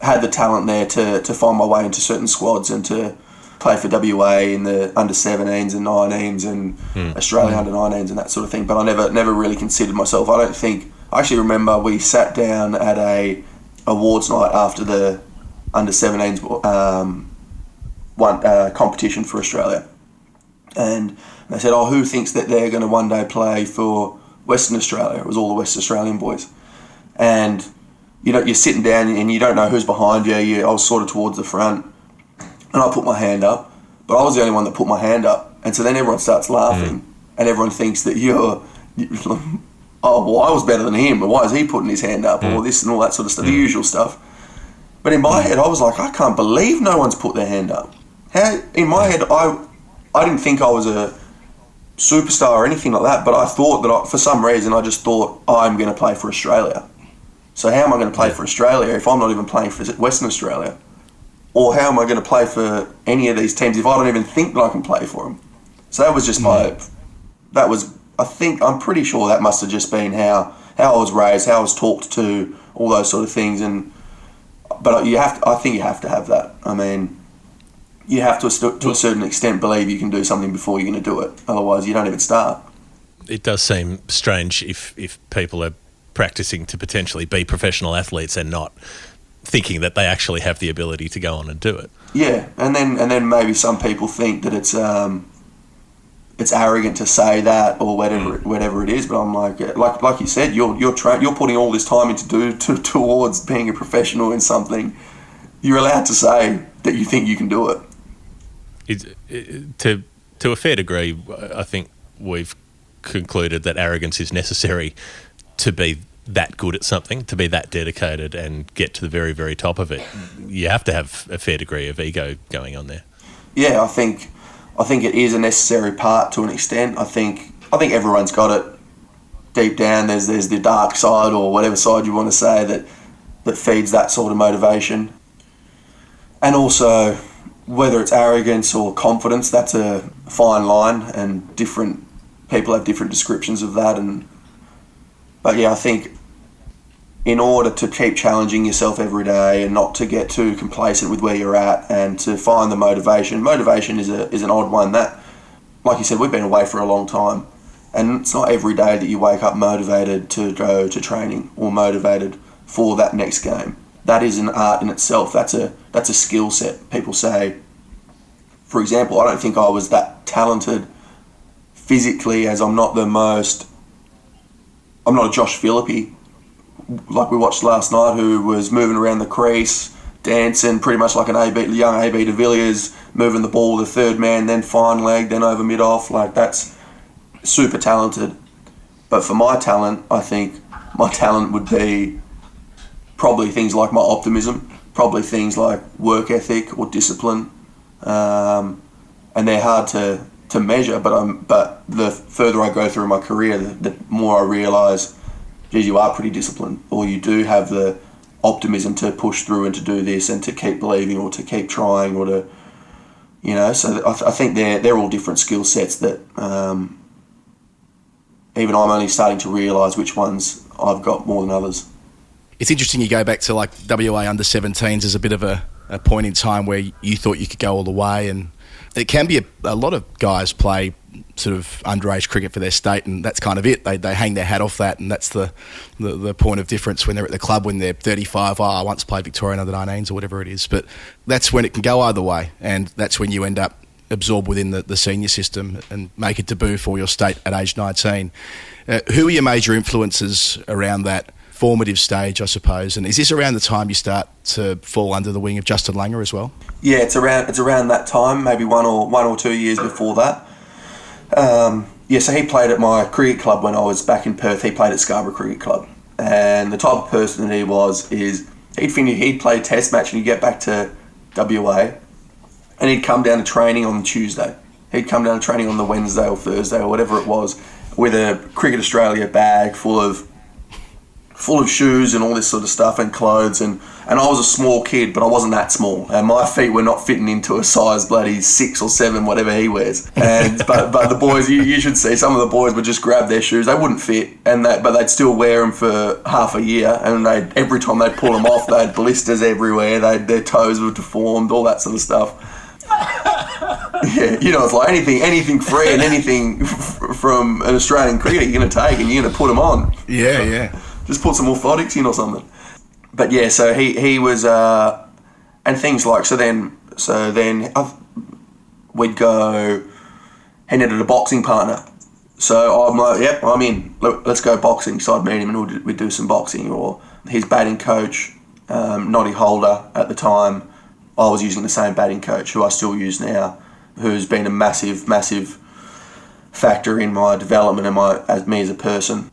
Speaker 3: had the talent there to find my way into certain squads and to play for WA in the under-17s and 19s and Australian under-19s and that sort of thing. But I never really considered myself. I actually remember we sat down at a awards night after the under 17s competition for Australia. And they said, oh, who thinks that they're going to one day play for Western Australia? It was all the West Australian boys. And you're sitting down and you don't know who's behind you. I was sort of towards the front, and I put my hand up, but I was the only one that put my hand up. And so then everyone starts laughing, and everyone thinks that oh, well, I was better than him, but why is he putting his hand up, or this and all that sort of stuff, the usual stuff. But in my head, I was like, I can't believe no one's put their hand up. In my head, I didn't think I was a superstar or anything like that, but I thought that for some reason, I just thought, I'm going to play for Australia. So how am I going to play for Australia if I'm not even playing for Western Australia? Or how am I going to play for any of these teams if I don't even think that I can play for them? So that was just I'm pretty sure that must have just been how I was raised, how I was talked to, all those sort of things. But I think you have to have that. I mean, you have to a certain extent believe you can do something before you're going to do it. Otherwise, you don't even start.
Speaker 2: It does seem strange if people are practicing to potentially be professional athletes and not thinking that they actually have the ability to go on and do it.
Speaker 3: Yeah, and then maybe some people think that it's arrogant to say that or whatever it is. But I'm like you said, you're putting all this time towards being a professional in something. You're allowed to say that you think you can do it.
Speaker 2: To a fair degree, I think we've concluded that arrogance is necessary to be that good at something, to be that dedicated and get to the very, very top of it. You have to have a fair degree of ego going on there.
Speaker 3: Yeah, I think it is a necessary part to an extent. I think everyone's got it deep down. There's the dark side or whatever side you want to say that feeds that sort of motivation. And also, whether it's arrogance or confidence, that's a fine line, and different people have different descriptions of that. But yeah, I think in order to keep challenging yourself every day and not to get too complacent with where you're at and to find the motivation is an odd one. That, like you said, we've been away for a long time, and it's not every day that you wake up motivated to go to training or motivated for that next game. That is an art in itself. That's a skill set. People say, for example, I don't think I was that talented physically, as I'm not a Josh Phillippe, like we watched last night, who was moving around the crease, dancing pretty much like young AB de Villiers, moving the ball with the third man, then fine leg, then over mid-off. Like, that's super talented. But for my talent, I think my talent would be probably things like my optimism, probably things like work ethic or discipline. And they're hard to measure, but the further I go through my career, the more I realise, geez, you are pretty disciplined, or you do have the optimism to push through and to do this and to keep believing or to keep trying or to, so I think they're all different skill sets that even I'm only starting to realise which ones I've got more than others.
Speaker 1: It's interesting you go back to like WA under 17s as a bit of a point in time where you thought you could go all the way, and it can be a lot of guys play sort of underage cricket for their state, and that's kind of it. They hang their hat off that, and that's the point of difference when they're at the club, when they're 35. I once played Victorian under 19s or whatever it is, but that's when it can go either way, and that's when you end up absorbed within the senior system and make a debut for your state at age 19. Who are your major influences around that formative stage, I suppose, and is this around the time you start to fall under the wing of Justin Langer as well?
Speaker 3: Yeah, it's around that time, maybe one or 2 years before that. So he played at my cricket club when I was back in Perth. He played at Scarborough Cricket Club, and the type of person that he was is he'd play a test match and he'd get back to WA, and he'd come down to training on Tuesday. He'd come down to training on the Wednesday or Thursday or whatever it was, with a Cricket Australia bag full of shoes and all this sort of stuff and clothes, and I was a small kid, but I wasn't that small, and my feet were not fitting into a size bloody 6 or 7 whatever he wears. And but the boys, you should see, some of the boys would just grab their shoes. They wouldn't fit, but they'd still wear them for half a year, and every time they'd pull them off, they had blisters everywhere. Their toes were deformed, all that sort of stuff. Yeah, it's like anything free and anything from an Australian cricketer you're going to take and you're going to put them on.
Speaker 1: Yeah.
Speaker 3: Just put some orthotics in or something. But yeah, so he was, and And things like, so then we'd go, he needed a boxing partner. So I'm like, yep, I'm in. Let's go boxing. So I'd meet him and we'd do some boxing. Or his batting coach, Noddy Holder at the time, I was using the same batting coach who I still use now, who's been a massive, massive factor in my development and me as a person.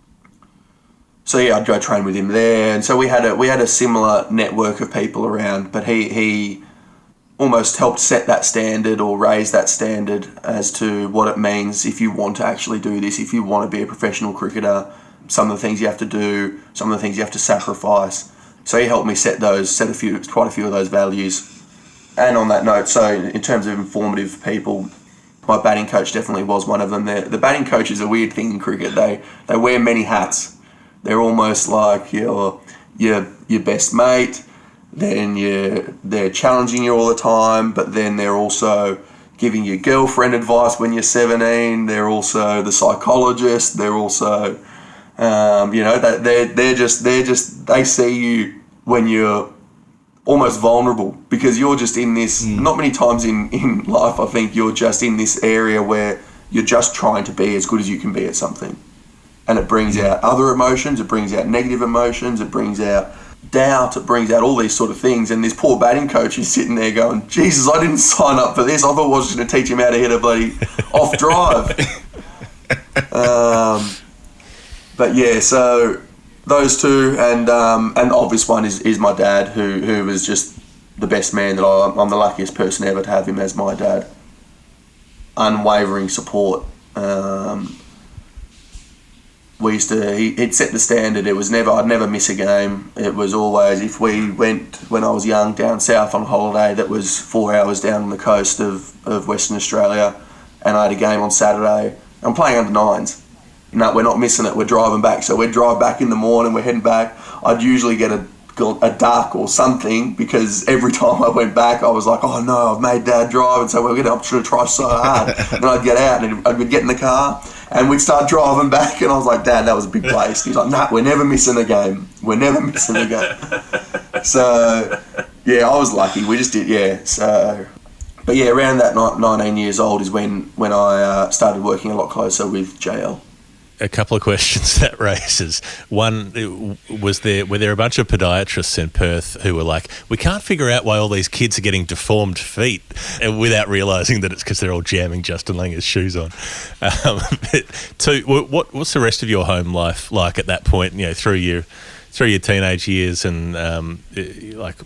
Speaker 3: So yeah, I'd go train with him there. And so we had a similar network of people around, but he almost helped set that standard or raise that standard as to what it means if you want to actually do this, if you want to be a professional cricketer, some of the things you have to do, some of the things you have to sacrifice. So he helped me set quite a few of those values. And on that note, so in terms of informative people, my batting coach definitely was one of them. The batting coach is a weird thing in cricket. They wear many hats. They're almost like your best mate. Then they're challenging you all the time, but then they're also giving you girlfriend advice when you're 17. They're also the psychologist. They're also, they see you when you're almost vulnerable because you're just in this. Not many times in life, I think you're just in this area where you're just trying to be as good as you can be at something, and it brings out other emotions. It brings out negative emotions. It brings out doubt, it brings out all these sort of things, and this poor batting coach is sitting there going, Jesus, I didn't sign up for this. I thought I was going to teach him how to hit a bloody off drive. But yeah, so those two, and the obvious one is my dad, who was just the best man that I'm the luckiest person ever to have him as my dad. Unwavering support. He'd set the standard. It was I'd never miss a game. It was always, if we went, when I was young, down south on holiday, that was 4 hours down on the coast of Western Australia, and I had a game on Saturday. I'm playing under nines. No, we're not missing it. We're driving back. So we'd drive back in the morning, we're heading back. I'd usually get a duck or something, because every time I went back, I was like, oh no, I've made Dad drive, and so we're going to try so hard. And I'd get out and I'd get in the car, and we'd start driving back, and I was like, Dad, that was a big place. He's like, nah, we're never missing a game. We're never missing a game. So, yeah, I was lucky. We just did, yeah. So, but yeah, around that 19 years old is when I started working a lot closer with JL.
Speaker 2: A couple of questions that raises. One, were there a bunch of podiatrists in Perth who were like, we can't figure out why all these kids are getting deformed feet, without realising that it's because they're all jamming Justin Langer's shoes on? Two, what's the rest of your home life like at that point? Through your teenage years, and like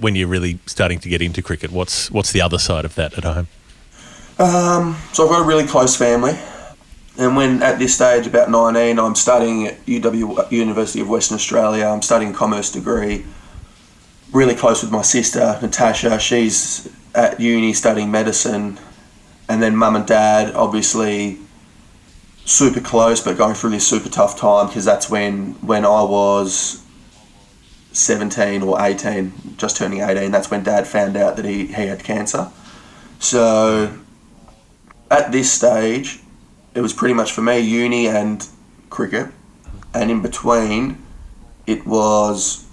Speaker 2: when you're really starting to get into cricket. What's the other side of that at home?
Speaker 3: So I've got a really close family. And when at this stage, about 19, I'm studying at University of Western Australia. I'm studying a commerce degree. Really close with my sister, Natasha. She's at uni studying medicine. And then Mum and Dad, obviously super close, but going through this super tough time, because that's when I was 17 or 18, just turning 18, that's when Dad found out that he had cancer. So at this stage, it was pretty much for me uni and cricket, and in between it was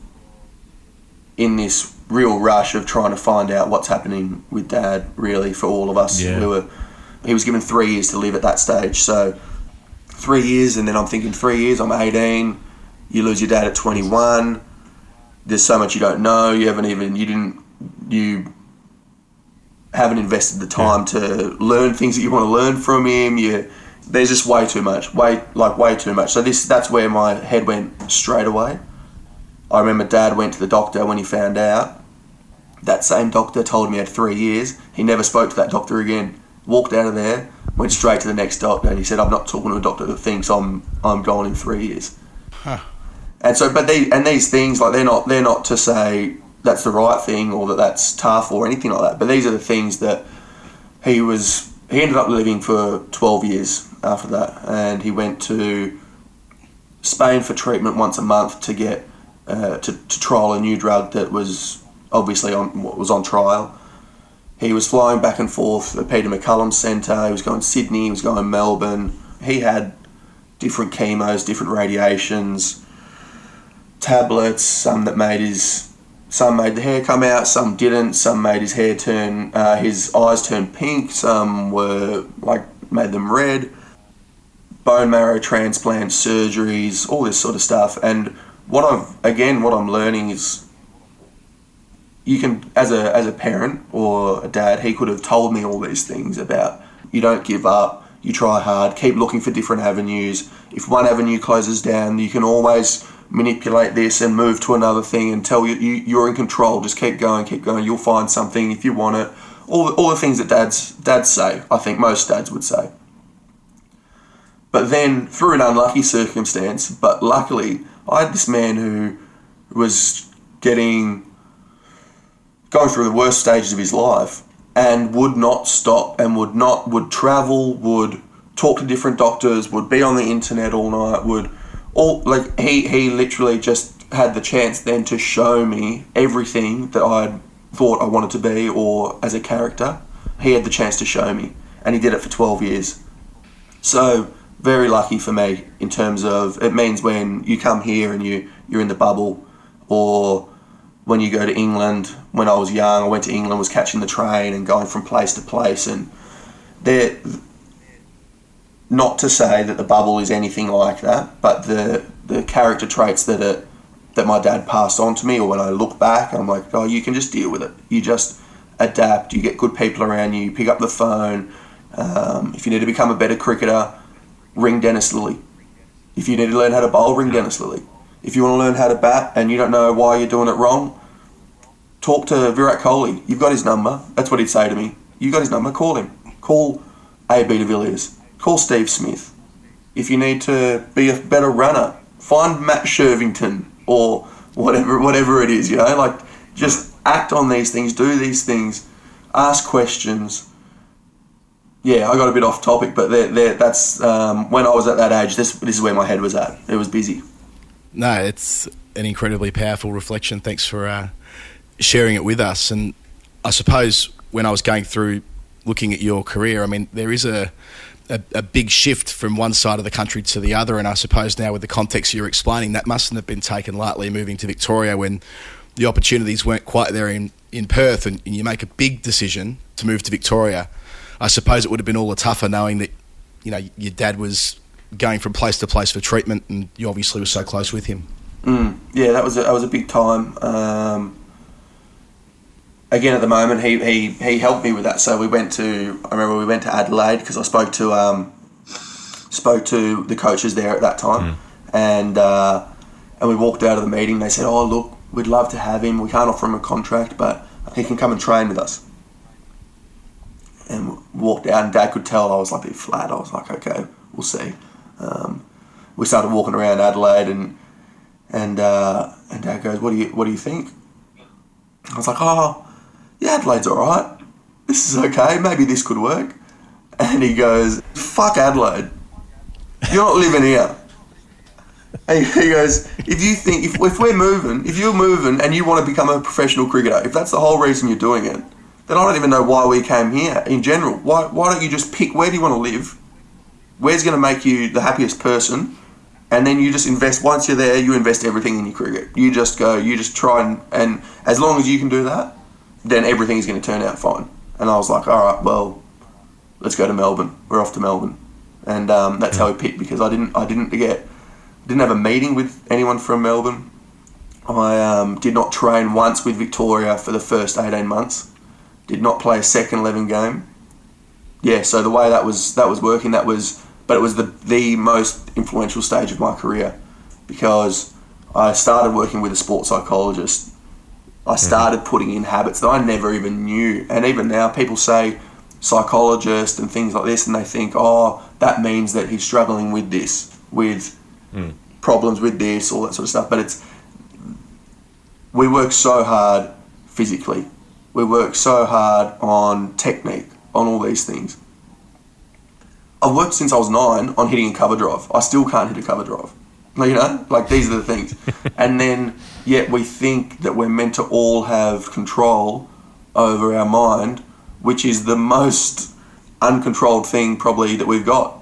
Speaker 3: in this real rush of trying to find out what's happening with Dad, really, for all of us. Yeah. He was given 3 years to live at that stage, so 3 years, and then I'm thinking 3 years, I'm 18, you lose your dad at 21, there's so much you don't know, you haven't invested the time to learn things that you want to learn from him. There's just way too much. So that's where my head went straight away. I remember Dad went to the doctor when he found out. That same doctor told me he had 3 years. He never spoke to that doctor again. Walked out of there, went straight to the next doctor, and he said, I'm not talking to a doctor that thinks I'm gone in 3 years. Huh. And so, these things, like, they're not to say that's the right thing or that's tough or anything like that. But these are the things that he ended up living for 12 years after that, and he went to Spain for treatment once a month to get to trial a new drug that was obviously on trial. He was flying back and forth at Peter McCullum Centre. He was going to Sydney, he was going to Melbourne. He had different chemos, different radiations, tablets, some that made his some made the hair come out, some didn't. Some made his hair turn, his eyes turn pink. Some were made them red. Bone marrow transplants, surgeries, all this sort of stuff. And what I'm learning is, you can, as a parent or a dad, he could have told me all these things about, you don't give up, you try hard, keep looking for different avenues. If one avenue closes down, you can always manipulate this and move to another thing and tell you're in control. Just keep going, you'll find something if you want it. All the things that dads say, I think most dads would say. But then, through an unlucky circumstance, but luckily, I had this man who was going through the worst stages of his life and would not stop and would travel, would talk to different doctors, would be on the internet all night, he literally just had the chance then to show me everything that I thought I wanted to be, or as a character. He had the chance to show me, and he did it for 12 years. So, very lucky for me in terms of, it means when you come here and you're in the bubble, or when you go to England. When I was young, I went to England, was catching the train and going from place to place, and not to say that the bubble is anything like that, but the character traits that my dad passed on to me, or when I look back, I'm like, oh, you can just deal with it. You just adapt, you get good people around you pick up the phone. If you need to become a better cricketer, ring Dennis Lilly. If you need to learn how to bowl, ring Dennis Lilly. If you want to learn how to bat and you don't know why you're doing it wrong, talk to Virat Kohli. You've got his number. That's what he'd say to me. You got his number, call him. Call A.B. de Villiers. Call Steve Smith. If you need to be a better runner, find Matt Shervington, or whatever it is, just act on these things, do these things, ask questions. Yeah, I got a bit off topic, but that's when I was at that age, this is where my head was at. It was busy.
Speaker 1: No, it's an incredibly powerful reflection. Thanks for sharing it with us. And I suppose when I was going through looking at your career, I mean, there is a big shift from one side of the country to the other, and I suppose now with the context you're explaining, that mustn't have been taken lightly, moving to Victoria when the opportunities weren't quite there in Perth, and you make a big decision to move to Victoria. I suppose it would have been all the tougher knowing that, your dad was going from place to place for treatment, and you obviously were so close with him.
Speaker 3: Yeah, that was a big time. Again, at the moment, he helped me with that. So I remember we went to Adelaide, because I spoke to the coaches there at that time, and we walked out of the meeting. They said, "Oh, look, we'd love to have him. We can't offer him a contract, but he can come and train with us." And walked out, and Dad could tell I was like a bit flat. I was like, "Okay, we'll see." We started walking around Adelaide, and Dad goes, "What do you think?" I was like, "Oh, yeah, Adelaide's all right. This is okay. Maybe this could work." And he goes, "Fuck Adelaide. You're not living here." And he goes, if you're moving and you want to become a professional cricketer, if that's the whole reason you're doing it, then I don't even know why we came here in general. Why don't you just pick where do you want to live? Where's going to make you the happiest person? And then you just invest. Once you're there, you invest everything in your cricket. You just try and as long as you can do that, then everything's going to turn out fine. And I was like, all right, well, let's go to Melbourne. We're off to Melbourne. And that's how we picked, because I didn't have a meeting with anyone from Melbourne. I did not train once with Victoria for the first 18 months. Did not play a second 11 game. Yeah, so the way that was working, but it was the most influential stage of my career, because I started working with a sports psychologist. I started putting in habits that I never even knew. And even now people say psychologist and things like this, and they think, oh, that means that he's struggling with this, with problems with this, all that sort of stuff. But we work so hard physically. We work so hard on technique, on all these things. I've worked since I was 9 on hitting a cover drive. I still can't hit a cover drive. These are the things. And then, yet we think that we're meant to all have control over our mind, which is the most uncontrolled thing probably that we've got.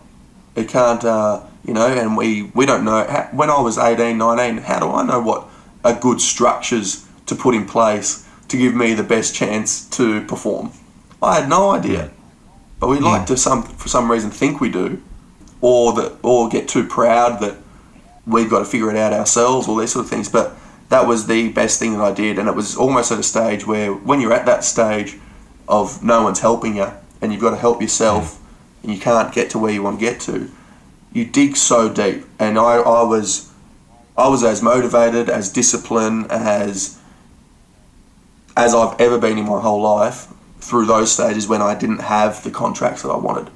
Speaker 3: It can't, and we don't know. When I was 18, 19, how do I know what a good structure's to put in place to give me the best chance to perform? I had no idea. But we like to for some reason think we do, or get too proud that we've got to figure it out ourselves, all these sort of things. But that was the best thing that I did, and it was almost at a stage where when you're at that stage of no one's helping you and you've got to help yourself and you can't get to where you want to get to, you dig so deep. And I was as motivated, as disciplined as I've ever been in my whole life through those stages when I didn't have the contracts that I wanted.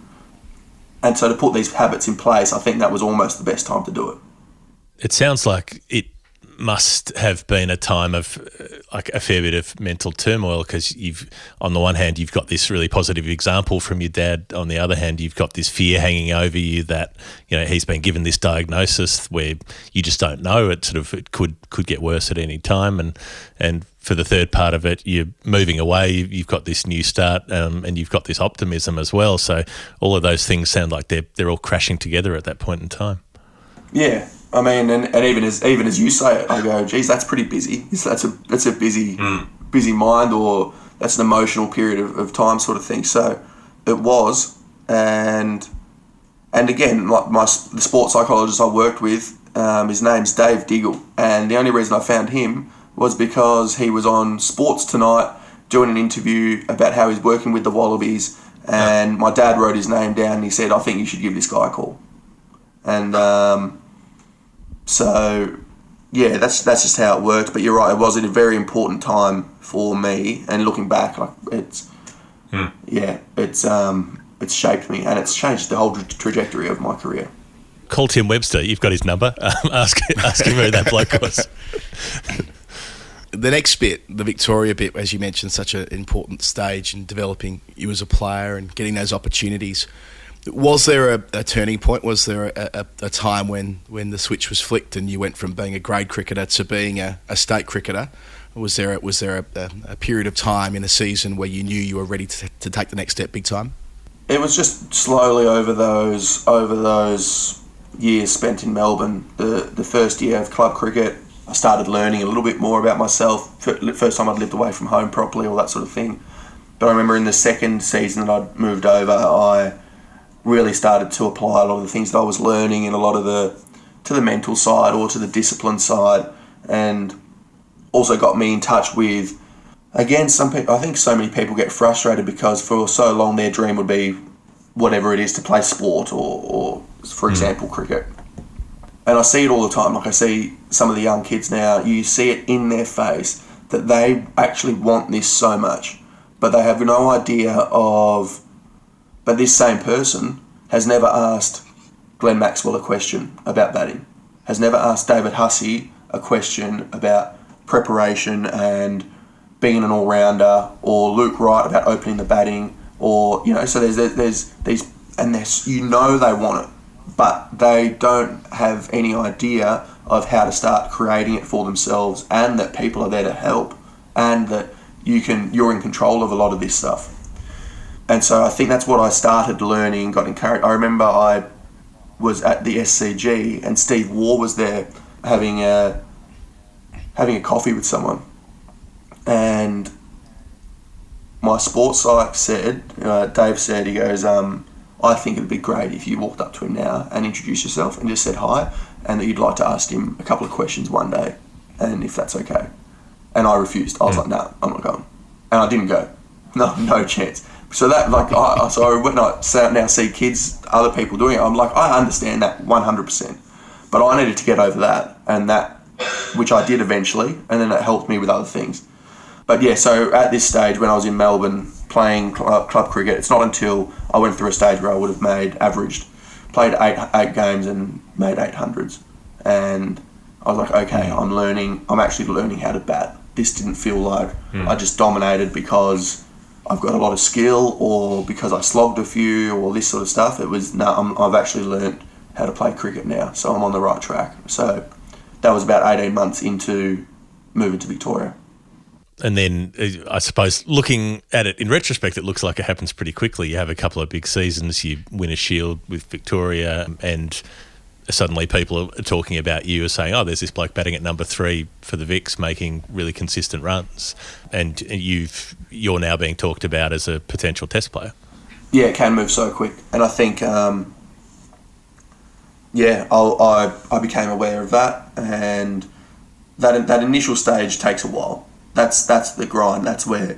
Speaker 3: And so to put these habits in place, I think that was almost the best time to do it.
Speaker 2: It sounds like it must have been a time of like a fair bit of mental turmoil, because on the one hand, you've got this really positive example from your dad. On the other hand, you've got this fear hanging over you that, he's been given this diagnosis where you just don't know. It could get worse at any time. And for the third part of it, you're moving away. You've got this new start, and you've got this optimism as well. So all of those things sound like they're all crashing together at that point in time.
Speaker 3: Yeah. I mean, and even as you say it, I go, geez, that's pretty busy. That's a busy mind, or that's an emotional period of time sort of thing. So it was, and again, like the sports psychologist I worked with, his name's Dave Diggle, and the only reason I found him was because he was on Sports Tonight doing an interview about how he's working with the Wallabies, and my dad wrote his name down and he said, I think you should give this guy a call. And so, yeah, that's just how it worked. But you're right, it was a very important time for me. And looking back, like it's shaped me, and it's changed the whole trajectory of my career.
Speaker 2: Call Tim Webster. You've got his number. Ask him who that bloke was.
Speaker 1: The next bit, the Victoria bit, as you mentioned, such an important stage in developing you as a player and getting those opportunities. Was there a turning point? Was there a time when the switch was flicked and you went from being a grade cricketer to being a state cricketer? Was there a period of time in a season where you knew you were ready to take the next step big time?
Speaker 3: It was just slowly over those years spent in Melbourne. The first year of club cricket, I started learning a little bit more about myself. First time I'd lived away from home properly, all that sort of thing. But I remember in the second season that I'd moved over, I really started to apply a lot of the things that I was learning, and a lot of to the mental side or to the discipline side, and also got me in touch with, again, some people. I think so many people get frustrated because for so long their dream would be whatever it is to play sport or for example, cricket. And I see it all the time. Like I see some of the young kids now, you see it in their face that they actually want this so much, but they have no idea of. But this same person has never asked Glenn Maxwell a question about batting, has never asked David Hussey a question about preparation and being an all-rounder, or Luke Wright about opening the batting, or, so there's these, and they want it, but they don't have any idea of how to start creating it for themselves, and that people are there to help, and that you're in control of a lot of this stuff. And so I think that's what I started learning, got encouraged. I remember I was at the SCG and Steve Waugh was there having a coffee with someone. And my sports psych said, Dave said, he goes, I think it'd be great if you walked up to him now and introduced yourself and just said hi, and that you'd like to ask him a couple of questions one day, and if that's okay. And I refused. I was like, no, I'm not going. And I didn't go. No chance. So that, so when I now see kids, other people doing it, I'm like, I understand that 100%. But I needed to get over that, and that, which I did eventually, and then it helped me with other things. But yeah, so at this stage, when I was in Melbourne playing club cricket, it's not until I went through a stage where I would have played eight games and made 800s. And I was like, okay, I'm actually learning how to bat. This didn't feel like I just dominated because I've got a lot of skill, or because I slogged a few, or this sort of stuff. It was, I've actually learned how to play cricket now, so I'm on the right track. So that was about 18 months into moving to Victoria.
Speaker 2: And then I suppose looking at it in retrospect, it looks like it happens pretty quickly. You have a couple of big seasons, you win a Shield with Victoria, and suddenly people are talking about you as saying, oh, there's this bloke batting at number 3 for the Vicks making really consistent runs, and you're now being talked about as a potential test player.
Speaker 3: Yeah, it can move so quick. And I think, I became aware of that, and that initial stage takes a while. That's the grind. That's where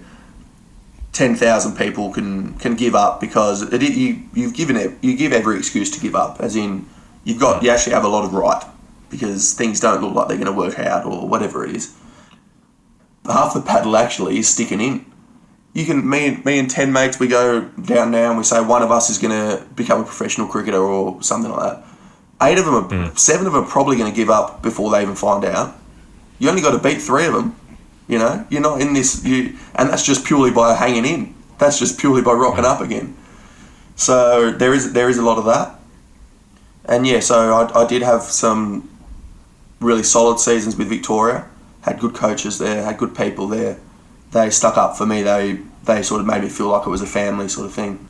Speaker 3: 10,000 people can give up, because you give every excuse to give up, as in you actually have a lot of right, because things don't look like they're going to work out or whatever it is. Half the battle actually is sticking in. Me and 10 mates, we go down now and we say one of us is going to become a professional cricketer or something like that. 7 of them are probably going to give up before they even find out. You only got to beat 3 of them. You know, you're not in this, and that's just purely by hanging in. That's just purely by rocking up again. So there is a lot of that. And yeah, so I did have some really solid seasons with Victoria. Had good coaches there, had good people there. They stuck up for me. They sort of made me feel like it was a family sort of thing.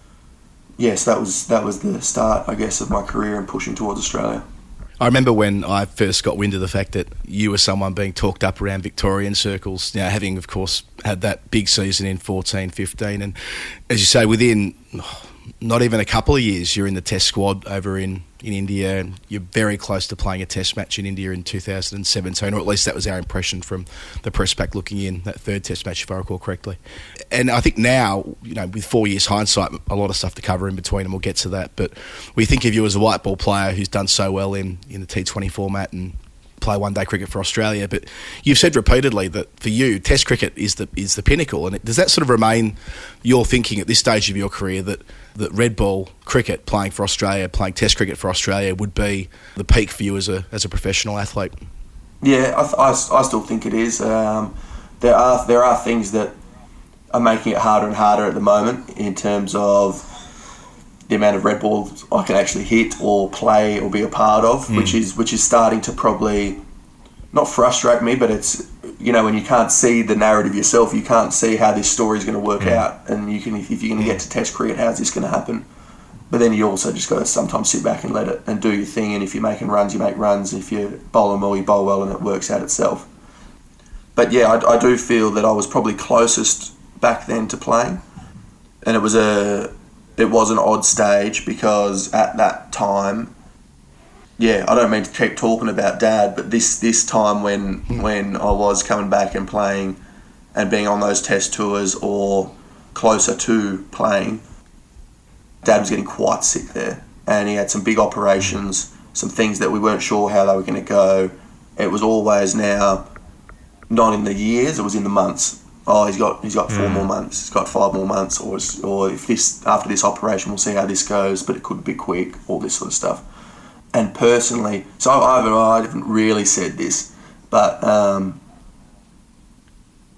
Speaker 3: Yes, that was the start, I guess, of my career and pushing towards Australia.
Speaker 1: I remember when I first got wind of the fact that you were someone being talked up around Victorian circles, having, of course, had that big season in 14-15. And as you say, within not even a couple of years, you're in the test squad over in India, and you're very close to playing a test match in India in 2017, or at least that was our impression from the press pack looking in, that third test match, if I recall correctly. And I think now, with 4 years hindsight, a lot of stuff to cover in between, and we'll get to that, but we think of you as a white ball player who's done so well in the T20 format and play one-day cricket for Australia, but you've said repeatedly that for you, Test cricket is the pinnacle. And does that sort of remain your thinking at this stage of your career, that red ball cricket, playing for Australia, playing Test cricket for Australia, would be the peak for you as a professional athlete?
Speaker 3: Yeah, I still think it is. There are things that are making it harder and harder at the moment in terms of the amount of red balls I can actually hit or play or be a part of, which is starting to probably not frustrate me, but it's, when you can't see the narrative yourself, you can't see how this story is going to work out, and if you're going to get to Test cricket, how's this going to happen? But then you also just got to sometimes sit back and let it and do your thing, and if you're making runs, you make runs. If you're bowling well, you bowl well, and it works out itself. But yeah, I do feel that I was probably closest back then to playing, and it was an odd stage, because at that time, I don't mean to keep talking about Dad, but this time when I was coming back and playing and being on those test tours or closer to playing, Dad was getting quite sick there, and he had some big operations, some things that we weren't sure how they were going to go. It was always now not in the years, it was in the months. Oh, he's got 4 more months. He's got 5 more months, or if after this operation, we'll see how this goes. But it could be quick. All this sort of stuff. And personally, so I haven't really said this, but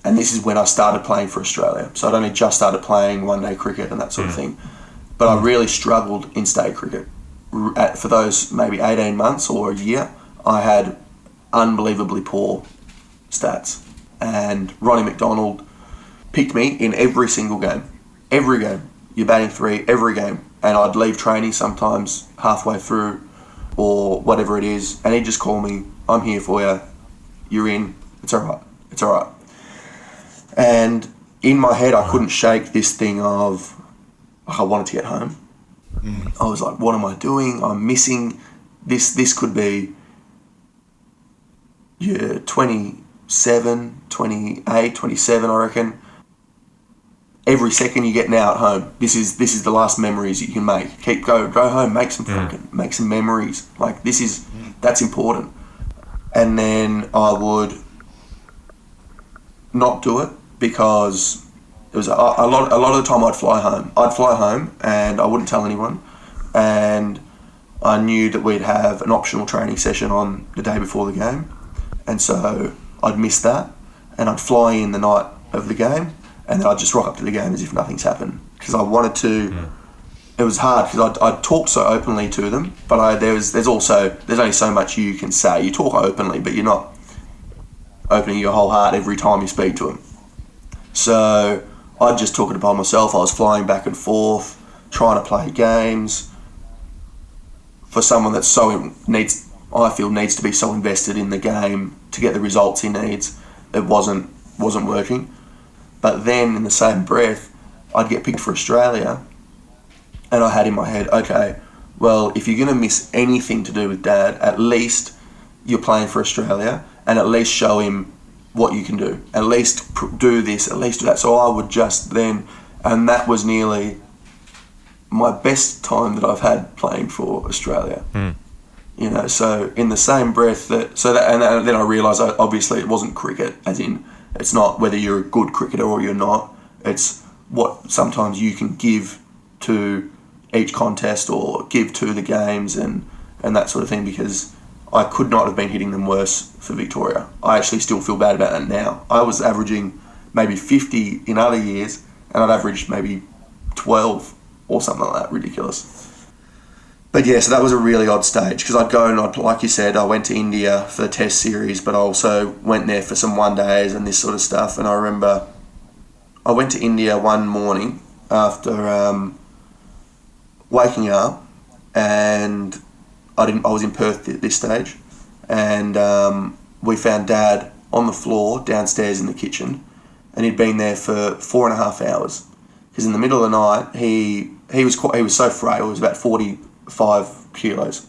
Speaker 3: and this is when I started playing for Australia. So I'd only just started playing one-day cricket and that sort of thing. But I really struggled in state cricket for those maybe 18 months or a year. I had unbelievably poor stats. And Ronnie McDonald picked me in every single game. Every game. You're batting 3, every game. And I'd leave training sometimes halfway through or whatever it is. And he'd just call me, I'm here for you. You're in. It's all right. It's all right. And in my head, I couldn't shake this thing of, I wanted to get home. I was like, what am I doing? I'm missing this. This could be 27, 28, 27, I reckon. Every second you get now at home, this is the last memories you can make. Go home, make some memories. Like that's important. And then I would not do it, because it was a lot of the time I'd fly home and I wouldn't tell anyone, and I knew that we'd have an optional training session on the day before the game, and so I'd miss that, and I'd fly in the night of the game, and then I'd just rock up to the game as if nothing's happened, because I wanted to. It was hard because I'd talk so openly to them, but there's only so much you can say. You talk openly, but you're not opening your whole heart every time you speak to them. So I just took it upon myself. I was flying back and forth, trying to play games, for someone that's I feel needs to be so invested in the game to get the results he needs, it wasn't working. But then in the same breath, I'd get picked for Australia, and I had in my head, okay, well, if you're going to miss anything to do with Dad, at least you're playing for Australia, and at least show him what you can do. At least do this, at least do that. So I would just then, and that was nearly my best time that I've had playing for Australia. You know, so in the same breath and then I realised obviously it wasn't cricket, as in it's not whether you're a good cricketer or you're not. It's what sometimes you can give to each contest or give to the games and that sort of thing, because I could not have been hitting them worse for Victoria. I actually still feel bad about that now. I was averaging maybe 50 in other years, and I'd averaged maybe 12 or something like that, ridiculous. But yeah, so that was a really odd stage, because I'd go and like you said, I went to India for the test series, but I also went there for some one days and this sort of stuff. And I remember I went to India one morning after waking up, and I was in Perth at this stage, and we found Dad on the floor downstairs in the kitchen, and he'd been there for 4.5 hours, because in the middle of the night he was so frail. He was about 45 kilos,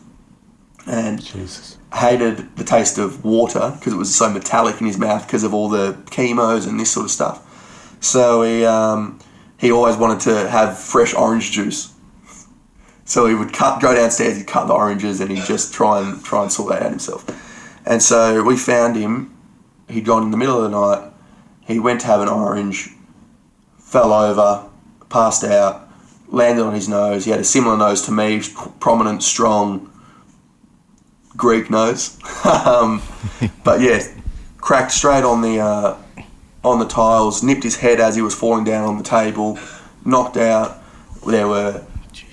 Speaker 3: and
Speaker 2: Jesus.
Speaker 3: Hated the taste of water because it was so metallic in his mouth because of all the chemos and this sort of stuff. So he always wanted to have fresh orange juice. So he would go downstairs, he'd cut the oranges, and he'd just try and sort that out himself. And so we found him. He'd gone in the middle of the night. He went to have an orange, fell over, passed out, landed on his nose. He had a similar nose to me, prominent, strong Greek nose. But yeah, cracked straight on the tiles, nipped his head as he was falling down on the table, knocked out. There were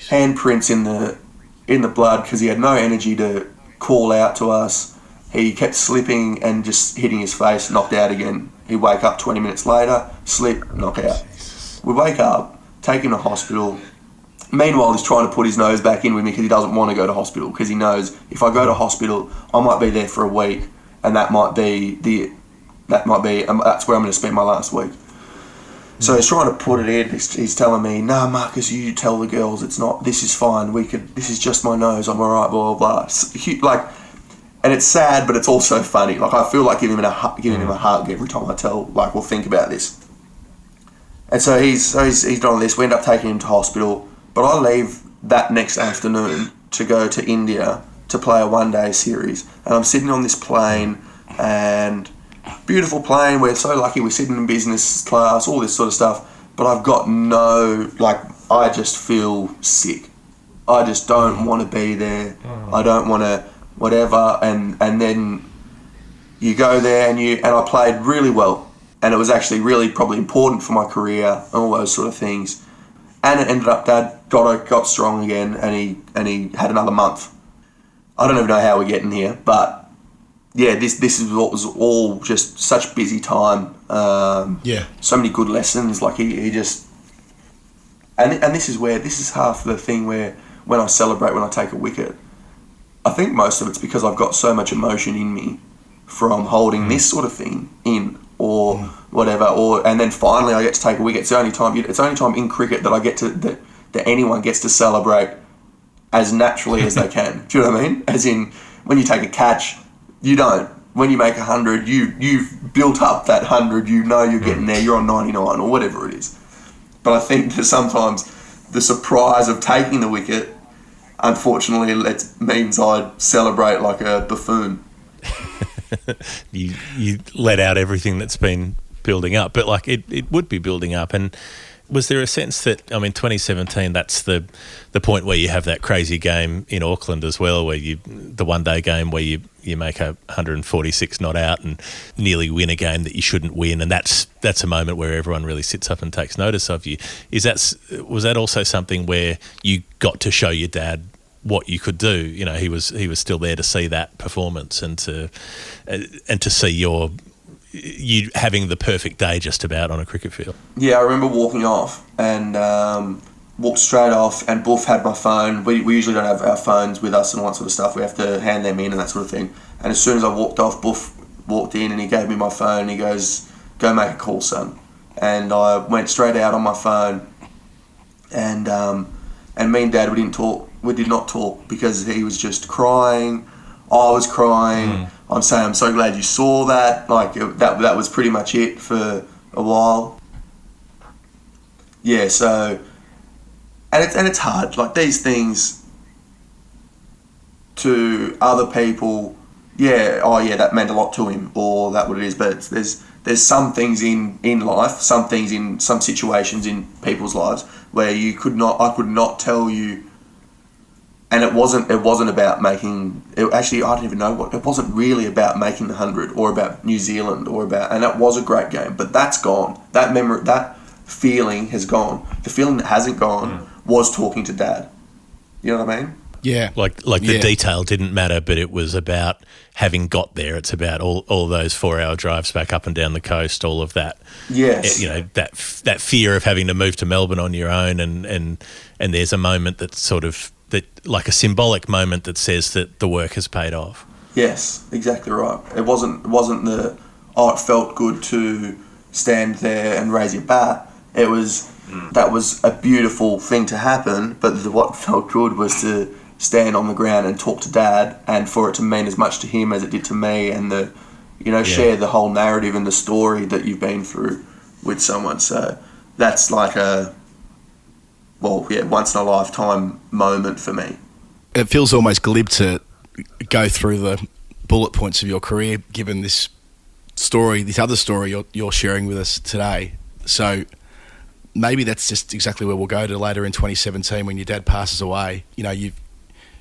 Speaker 3: handprints in the blood because he had no energy to call out to us. He kept slipping and just hitting his face, knocked out again. He'd wake up 20 minutes later, slip, knock out. We wake up, take him to hospital. Meanwhile, he's trying to put his nose back in with me because he doesn't want to go to hospital, because he knows if I go to hospital, I might be there for a week, and that's where I'm going to spend my last week. So he's trying to put it in. He's telling me, "Nah, Marcus, you tell the girls it's not. This is fine. This is just my nose. I'm alright." Blah blah blah. And it's sad, but it's also funny. Like, I feel like giving him a hug every time I think about this. And so he's done this. We end up taking him to hospital, but I leave that next afternoon to go to India to play a one-day series. And I'm sitting on this plane, and beautiful plane. We're so lucky. We're sitting in business class, all this sort of stuff. But I've got I just feel sick. I just don't want to be there. I don't want to whatever. And then you go there and I played really well. And it was actually really probably important for my career and all those sort of things. And it ended up Dad got strong again, and he had another month. I don't even know how we're getting here, but yeah, this is what was all just such busy time. So many good lessons. Like he just, and this is half the thing where when I celebrate when I take a wicket, I think most of it's because I've got so much emotion in me from holding this sort of thing in or whatever, and then finally I get to take a wicket. It's the only time in cricket that I get to that anyone gets to celebrate as naturally as they can. Do you know what I mean? As in, when you take a catch, you don't. When you make 100, you've built up that 100. You know you're getting there. You're on 99 or whatever it is. But I think that sometimes the surprise of taking the wicket, unfortunately, means I celebrate like a buffoon.
Speaker 2: You let out everything that's been building up, but like it would be building up. And was there a sense that, 2017, that's the point where you have that crazy game in Auckland as well, where the one-day game where you make a 146 not out and nearly win a game that you shouldn't win, and that's a moment where everyone really sits up and takes notice of you. Was that also something where you got to show your dad what you could do? You know, he was still there to see that performance and to see you having the perfect day just about on a cricket field.
Speaker 3: Yeah, I remember walking off, and walked straight off, and Buff had my phone. We usually don't have our phones with us and all that sort of stuff. We have to hand them in and that sort of thing. And as soon as I walked off, Buff walked in and he gave me my phone and he goes, "Go make a call, son." And I went straight out on my phone, and me and Dad, we didn't talk. We did not talk because he was just crying. I was crying. I'm saying, "I'm so glad you saw that." Like that was pretty much it for a while. Yeah, so and it's hard. Like these things to other people, that meant a lot to him, or that what it is. But there's some things in life, some things in some situations in people's lives where I could not tell you. And it wasn't about making. Actually, I don't even know what. It wasn't really about making the 100 or about New Zealand and that was a great game. But that's gone. That memory, that feeling has gone. The feeling that hasn't gone was talking to Dad. You know what I mean?
Speaker 1: Yeah.
Speaker 2: Like the detail didn't matter, but it was about having got there. It's about all those 4-hour drives back up and down the coast, all of that.
Speaker 3: Yes.
Speaker 2: You know, that fear of having to move to Melbourne on your own, and there's a moment that's sort of like a symbolic moment that says that the work has paid off.
Speaker 3: Yes, exactly right. It wasn't it felt good to stand there and raise your bat. It was that was a beautiful thing to happen, but what felt good was to stand on the ground and talk to Dad, and for it to mean as much to him as it did to me, and share the whole narrative and the story that you've been through with someone. So that's like once in a lifetime moment for me.
Speaker 1: It feels almost glib to go through the bullet points of your career, given this other story you're sharing with us today. So maybe that's just exactly where we'll go to later in 2017 when your dad passes away. You know, it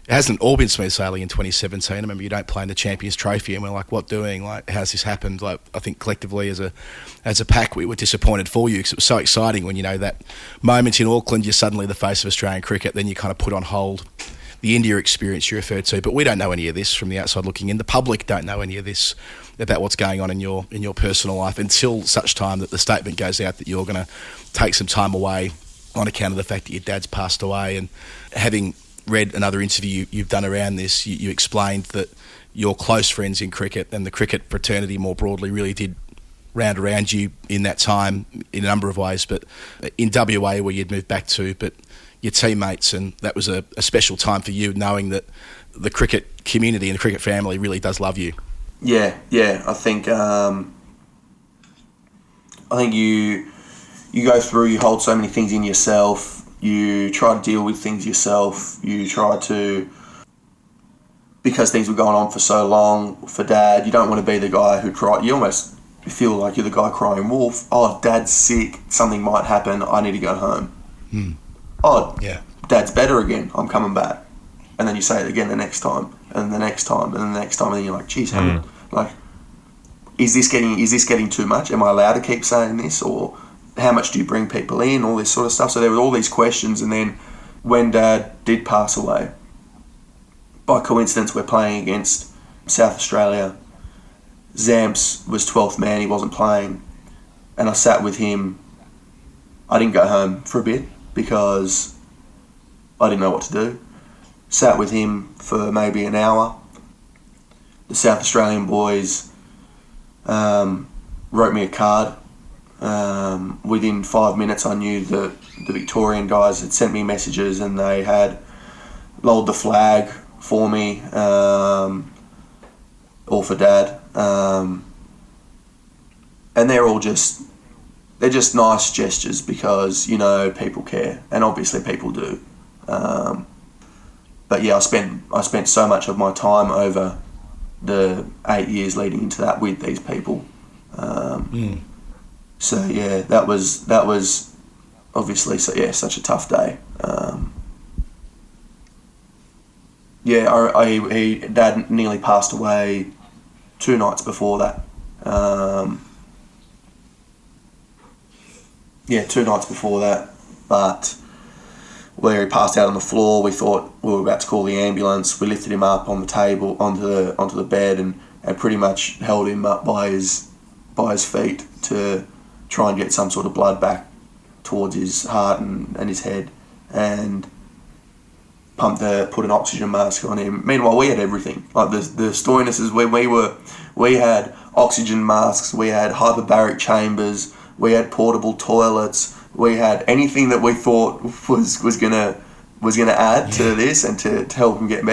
Speaker 1: hasn't all been smooth sailing in 2017. I remember you don't play in the Champions Trophy, and we're like, what doing? Like, how's this happened? Like, I think collectively as a pack, we were disappointed for you because it was so exciting when, that moment in Auckland, you're suddenly the face of Australian cricket, then you kind of put on hold the India experience you referred to. But we don't know any of this from the outside looking in. The public don't know any of this about what's going on in your personal life until such time that the statement goes out that you're going to take some time away on account of the fact that your dad's passed away. And having read another interview you've done around this, you explained that your close friends in cricket and the cricket fraternity more broadly really did round around you in that time in a number of ways, but in WA where you'd moved back to, but your teammates, and that was a special time for you, knowing that the cricket community and the cricket family really does love you.
Speaker 3: Yeah, I think you go through, you hold so many things in yourself. You try to deal with things yourself. You try to, because things were going on for so long for Dad, you don't want to be the guy who cried. You almost feel like you're the guy crying wolf. Oh, Dad's sick. Something might happen. I need to go home. Oh, yeah. Dad's better again. I'm coming back. And then you say it again the next time, and the next time, and the next time, and then you're like, geez, is this getting too much? Am I allowed to keep saying this? Or how much do you bring people in? All this sort of stuff. So there were all these questions, and then when Dad did pass away, by coincidence, we're playing against South Australia. Zamps was 12th man. He wasn't playing, and I sat with him. I didn't go home for a bit because I didn't know what to do. Sat with him for maybe an hour. The South Australian boys wrote me a card. Within 5 minutes, I knew that the Victorian guys had sent me messages, and they had lowered the flag for me, or for Dad. And they're just nice gestures because, people care, and obviously people do. But yeah, I spent so much of my time over the 8 years leading into that with these people. So yeah, that was obviously such a tough day. Dad nearly passed away 2 nights before that. 2 nights before that, but where he passed out on the floor, we thought we were about to call the ambulance. We lifted him up on the table onto the bed and pretty much held him up by his feet to try and get some sort of blood back towards his heart and his head. and put an oxygen mask on him. Meanwhile, we had everything. Like the Stoinises, we had oxygen masks, we had hyperbaric chambers, we had portable toilets, we had anything that we thought was gonna add to this and to help him get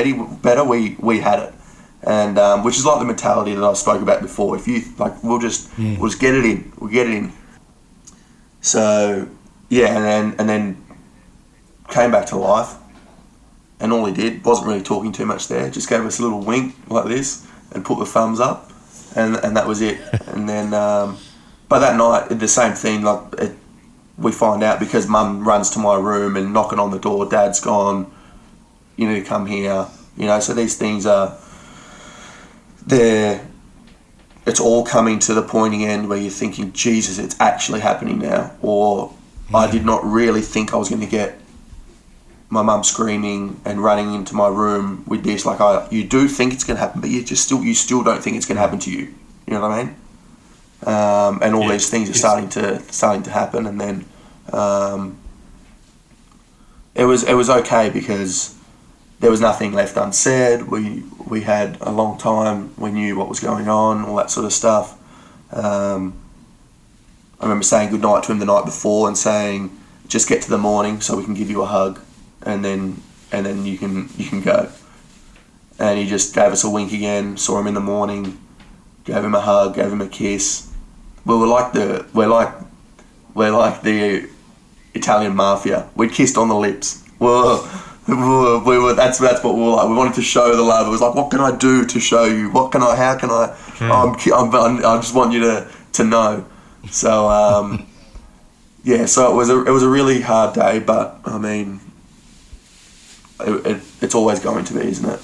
Speaker 3: better. We had it, and which is like the mentality that I spoke about before. If you like, we'll just get it in. We'll get it in. So yeah, and then came back to life. And all he did, wasn't really talking too much there, just gave us a little wink like this and put the thumbs up, and that was it. And then, but that night, the same thing, we find out because Mum runs to my room and knocking on the door, Dad's gone, you need to come here, so these things it's all coming to the pointing end where you're thinking, Jesus, it's actually happening now, or I did not really think I was going to get my mum screaming and running into my room with this. You do think it's going to happen, but you still don't think it's going to happen to you. You know what I mean? And all these things are starting to happen, and then it was okay because there was nothing left unsaid. We had a long time. We knew what was going on, all that sort of stuff. I remember saying goodnight to him the night before and saying, "Just get to the morning so we can give you a hug." And then you can go. And he just gave us a wink again. Saw him in the morning, gave him a hug, gave him a kiss. We're like the Italian mafia. We kissed on the lips. We were that's what we were like. We wanted to show the love. It was like, what can I do to show you? How can I? I just want you to know. So yeah. So it was a really hard day, but I mean. It's always going to be, isn't it?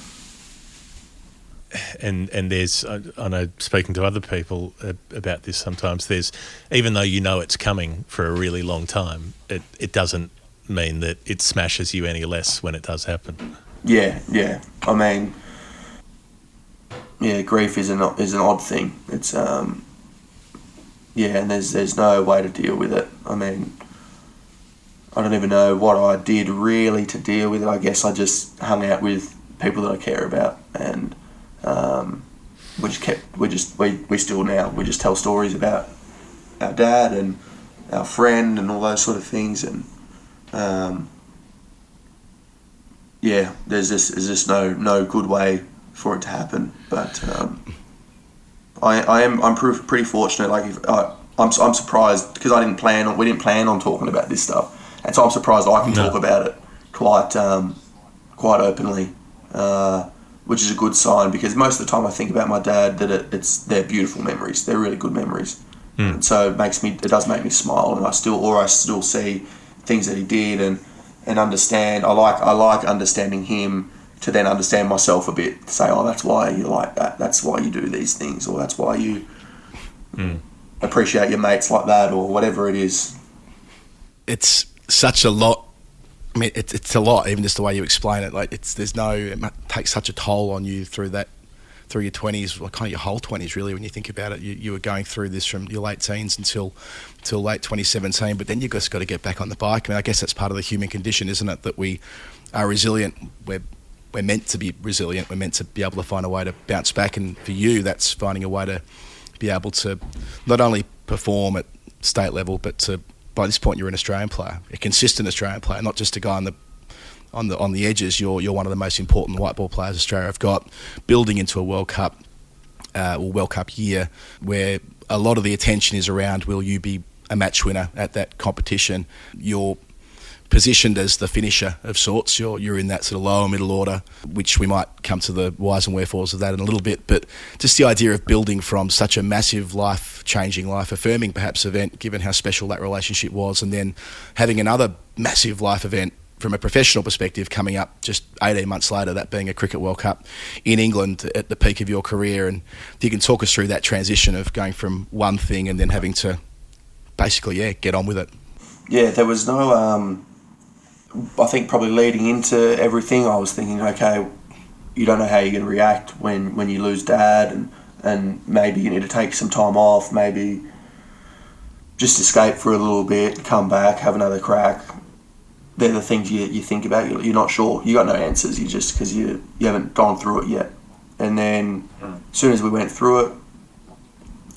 Speaker 2: And there's, I know, speaking to other people about this sometimes, there's, even though you know it's coming for a really long time, it doesn't mean that it smashes you any less when it does happen. Yeah.
Speaker 3: I mean, grief is an odd thing. It's and there's no way to deal with it. I mean, I don't even know what I did really to deal with it. I guess I just hung out with people that I care about, and we just tell stories about our dad and our friend and all those sort of things, and there's just no good way for it to happen. But I'm pretty fortunate. I'm surprised because we didn't plan on talking about this stuff. And so I'm surprised I can talk about it quite openly, which is a good sign, because most of the time I think about my dad that they're beautiful memories. They're really good memories. And so it does make me smile, and I still see things that he did and understand. I like understanding him to then understand myself a bit. To say, oh, that's why you like that. That's why you do these things, or that's why you appreciate your mates like that, or whatever it is.
Speaker 1: It's such a lot. I mean, it's a lot, even just the way you explain it. It takes such a toll on you through your 20s, kind of your whole 20s, really, when you think about it. You were going through this from your late teens until late 2017, but then you've just got to get back on the bike. I mean, I guess that's part of the human condition, isn't it? That we are resilient. We're meant to be resilient. We're meant to be able to find a way to bounce back. And for you, that's finding a way to be able to not only perform at state level, but to, by this point, you're an Australian player, a consistent Australian player, not just a guy on the edges. You're one of the most important white ball players Australia have got, building into a World Cup year where a lot of the attention is around, will you be a match winner at that competition? You're positioned as the finisher of sorts. You're in that sort of lower middle order, which we might come to the whys and wherefores of that in a little bit. But just the idea of building from such a massive life-changing, life-affirming perhaps event, given how special that relationship was, and then having another massive life event from a professional perspective coming up just 18 months later, that being a Cricket World Cup in England at the peak of your career. And if you can talk us through that transition of going from one thing and then having to basically, get on with it.
Speaker 3: Yeah, there was no... I think probably leading into everything, I was thinking, okay, you don't know how you're going to react when you lose Dad, and maybe you need to take some time off, maybe just escape for a little bit, come back, have another crack. they're the things you think about. You're not sure. You got no answers. You just, because you haven't gone through it yet. And then as soon as we went through it,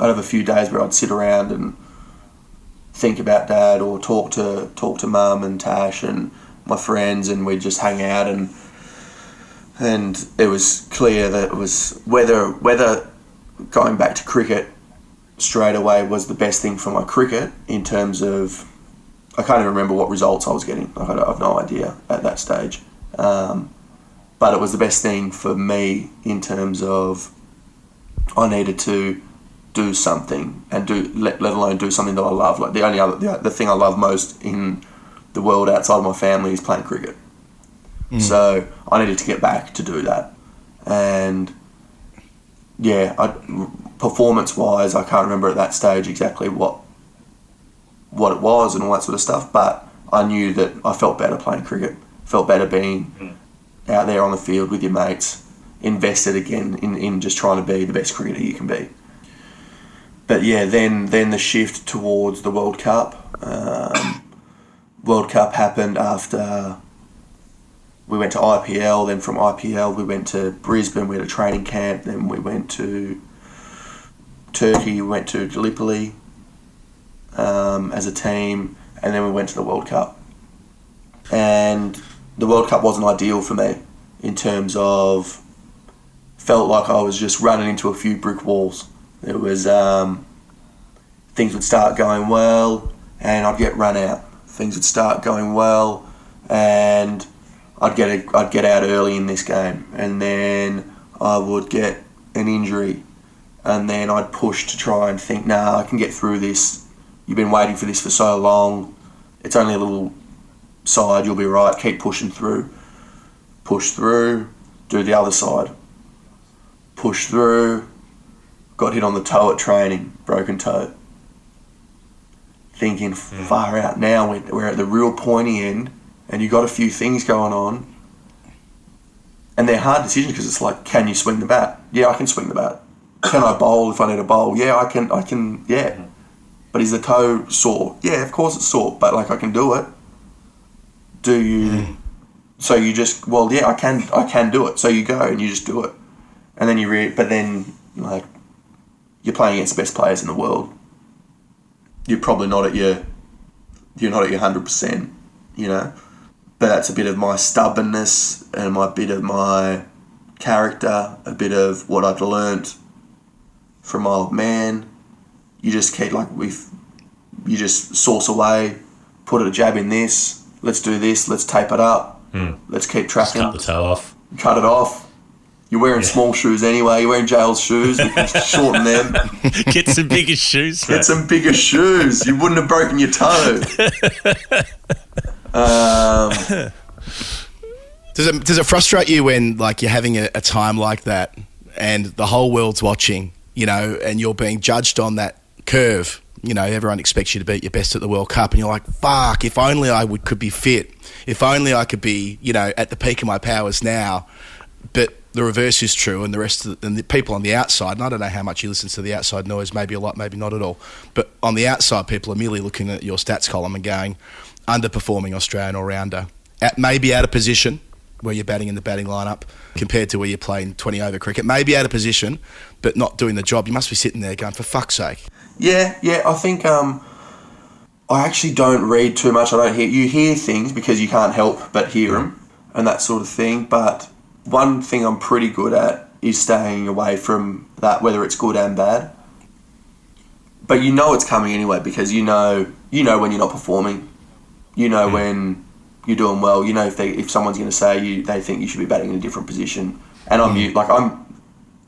Speaker 3: I'd have a few days where I'd sit around and think about Dad, or talk to Mum and Tash and my friends, and we'd just hang out, and it was clear that it was whether going back to cricket straight away was the best thing for my cricket, in terms of, I can't even remember what results I was getting. I have no idea at that stage. But it was the best thing for me in terms of I needed to do something, and let alone do something that I love. Like the thing I love most in the world outside of my family is playing cricket. So I needed to get back to do that. And yeah, performance-wise, I can't remember at that stage exactly what it was and all that sort of stuff, but I knew that I felt better playing cricket, felt better being out there on the field with your mates, invested again in just trying to be the best cricketer you can be. But yeah, then the shift towards the World Cup. World Cup happened after we went to IPL, then from IPL we went to Brisbane, we had a training camp, then we went to Turkey, we went to Gallipoli as a team, and then we went to the World Cup. And the World Cup wasn't ideal for me, in terms of, felt like I was just running into a few brick walls. It was, things would start going well and I'd get run out. Things would start going well and I'd get out early in this game, and then I would get an injury, and then I'd push to try and think, I can get through this. You've been waiting for this for so long. It's only a little side, you'll be right. Keep pushing through. Push through, do the other side. Push through, got hit on the toe at training, broken toe. Thinking, far out, now we're at the real pointy end, and you got a few things going on, and they're hard decisions, because it's like, can you swing the bat? Yeah, I can swing the bat. Can I bowl if I need a bowl? Yeah, I can, yeah. But is the toe sore? Yeah, of course it's sore, but like, I can do it. Do you? So you just, well, yeah, I can do it. So you go and you just do it, and then but then like, you're playing against the best players in the world. You're probably not at your 100%, you know. But that's a bit of my stubbornness and a bit of my character, a bit of what I'd learnt from my old man. You just keep you just source away, put a jab in this, let's do this, let's tape it up, let's keep tracking.
Speaker 2: Just cut the toe off.
Speaker 3: Cut it off. You're wearing small shoes anyway, you're wearing Jail's shoes, we can shorten them.
Speaker 2: Get some bigger shoes.
Speaker 3: Get some bigger shoes. You wouldn't have broken your toe.
Speaker 1: Does it frustrate you when, like, you're having a time like that and the whole world's watching, you know, and you're being judged on that curve? You know, everyone expects you to be your best at the World Cup, and you're like, fuck, if only I could be fit. If only I could be, you know, at the peak of my powers now. But the reverse is true, and the people on the outside, and I don't know how much you listen to the outside noise, maybe a lot, maybe not at all, but on the outside, people are merely looking at your stats column and going, underperforming Australian all-rounder, maybe out of position where you're batting in the batting lineup compared to where you're playing 20 over cricket, maybe out of position but not doing the job. You must be sitting there going, for fuck's sake. Yeah, I think I actually don't read too much. You hear things because you can't help but hear them and that sort of thing, but one thing I'm pretty good at is staying away from that, whether it's good and bad. But you know it's coming anyway, because you know when you're not performing. You know when you're doing well. You know if someone's going to say they think you should be batting in a different position. And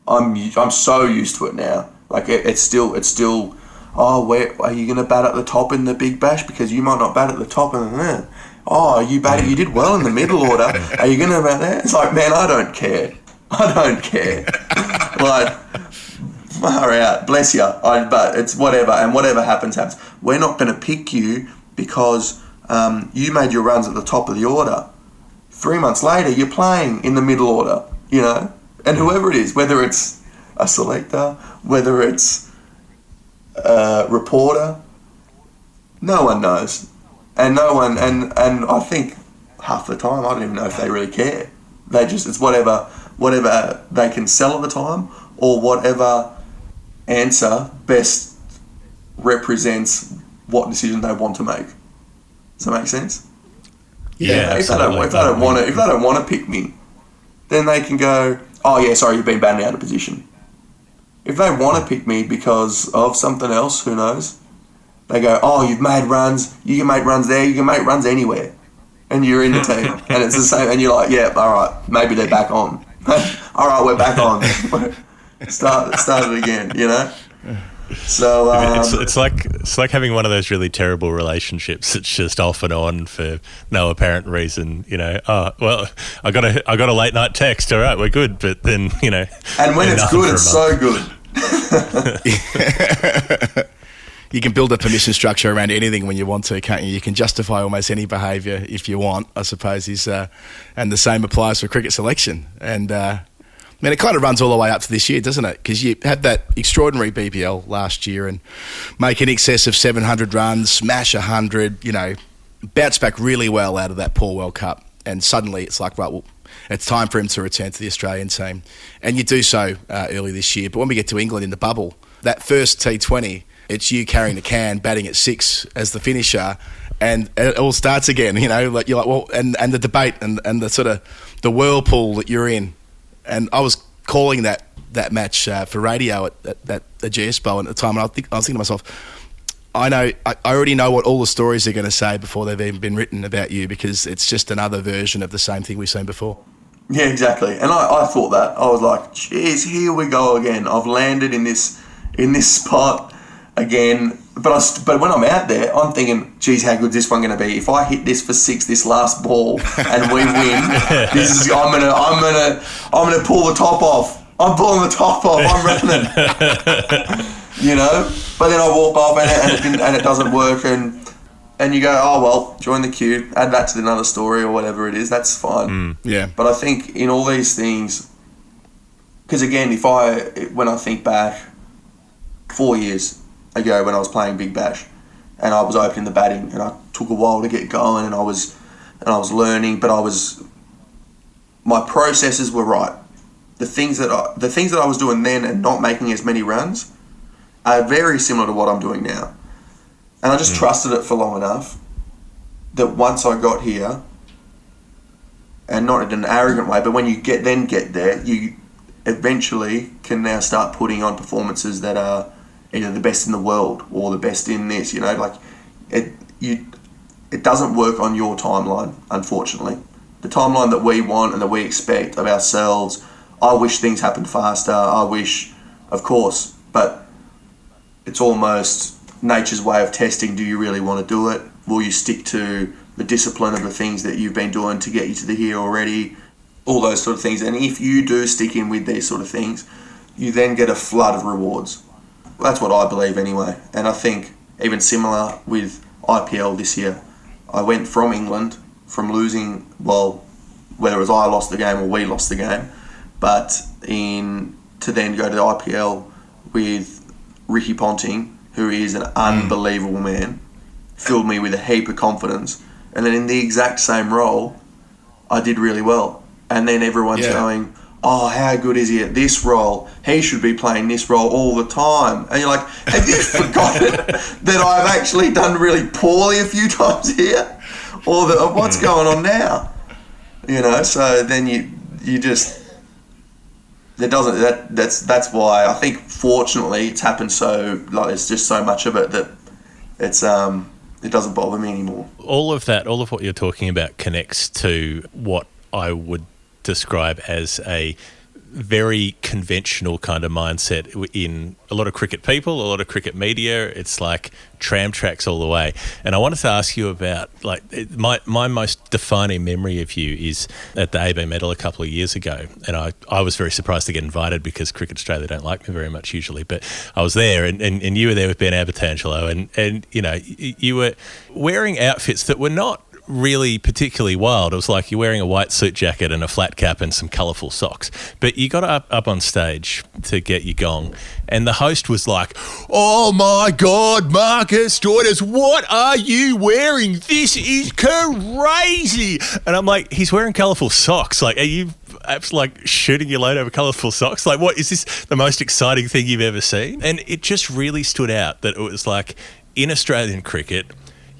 Speaker 1: I'm so used to it now. Like it's still. Oh, where are you going to bat at the top in the Big Bash? Because you might not bat at the top and oh, you batted. You did well in the middle order. Are you going to bat there? It's like, man, I don't care. Like, far out. Bless you. But it's whatever, and whatever happens. We're not going to pick you because you made your runs at the top of the order. 3 months later, you're playing in the middle order, you know? And whoever it is, whether it's a selector, whether it's a reporter, no one knows. And I think
Speaker 3: half the time, I don't even know if they really care. They just, it's whatever they can sell at the time, or whatever answer best represents what decision they want to make. Does that make sense?
Speaker 2: Yeah.
Speaker 3: If they don't want to pick me, then they can go, oh yeah, sorry, you've been batted out of position. If they want to pick me because of something else, who knows? They go, oh, you've made runs. You can make runs there. You can make runs anywhere, and you're in the team, and it's the same. And you're like, yeah, all right, maybe they're back on. All right, we're back on. Start it again. You know. So
Speaker 2: it's like having one of those really terrible relationships. It's just off and on for no apparent reason. You know, oh well, I got a late night text. All right, we're good. But then, you know,
Speaker 3: and when it's good, it's so good.
Speaker 1: You can build a permission structure around anything when you want to, can't you? You can justify almost any behaviour if you want, I suppose. And the same applies for cricket selection. And it kind of runs all the way up to this year, doesn't it? Because you had that extraordinary BBL last year and make in excess of 700 runs, smash 100, you know, bounce back really well out of that poor World Cup. And suddenly it's like, right, well, it's time for him to return to the Australian team. And you do so early this year. But when we get to England in the bubble, that first T20, it's you carrying the can, batting at 6 as the finisher, and it all starts again, you know, like you're like, well, and the debate and the sort of the whirlpool that you're in. And I was calling that match for radio at the GS Bowl at the time, and I was thinking to myself, I already know what all the stories are going to say before they've even been written about you, because it's just another version of the same thing we've seen before.
Speaker 3: Yeah, exactly. And I thought that. I was like, geez, here we go again. I've landed in this spot again. But when I'm out there, I'm thinking, geez, how good's this one going to be? If I hit this for 6, this last ball, and we win, I'm gonna pull the top off. I'm pulling the top off. I'm running. You know. But then I walk off and it doesn't work, and you go, oh well, join the queue, add that to another story or whatever it is. That's fine.
Speaker 1: Yeah.
Speaker 3: But I think in all these things, because again, when I think back 4 years ago when I was playing Big Bash and I was opening the batting and I took a while to get going and I was learning, but my processes were right. The things that I was doing then and not making as many runs are very similar to what I'm doing now. And I just trusted it for long enough that once I got here, and not in an arrogant way, but when you get there, you eventually can now start putting on performances that are either the best in the world or the best in this, you know, like it doesn't work on your timeline, unfortunately. The timeline that we want and that we expect of ourselves, I wish things happened faster, I wish, of course, but it's almost nature's way of testing, do you really want to do it? Will you stick to the discipline of the things that you've been doing to get you to the here already? All those sort of things. And if you do stick in with these sort of things, you then get a flood of rewards. That's what I believe anyway. And I think even similar with IPL this year, I went from England, from losing, well, whether it was I lost the game or we lost the game, but to then go to the IPL with Ricky Ponting, who is an unbelievable man, filled me with a heap of confidence. And then in the exact same role, I did really well. And then everyone's going, oh, how good is he at this role? He should be playing this role all the time. And you're like, have you forgotten that I've actually done really poorly a few times here? Or what's going on now? You know, so then you just... That's why I think fortunately it's happened so, like, there's just so much of it that it doesn't bother me anymore.
Speaker 2: All of what you're talking about connects to what I would describe as a very conventional kind of mindset in a lot of cricket people, a lot of cricket media. It's like tram tracks all the way. And I wanted to ask you about, like, my most defining memory of you is at the AB Medal a couple of years ago. And I was very surprised to get invited because Cricket Australia don't like me very much usually. But I was there and you were there with Ben Abertangelo and you know, you were wearing outfits that were not really particularly wild. It was like you're wearing a white suit jacket and a flat cap and some colourful socks. But you got up on stage to get your gong, and the host was like, "Oh my God, Marcus Stoinis, what are you wearing? This is crazy!" And I'm like, "He's wearing colourful socks. Like, are you like shooting your load over colourful socks? Like, what is this? The most exciting thing you've ever seen?" And it just really stood out that it was like, in Australian cricket,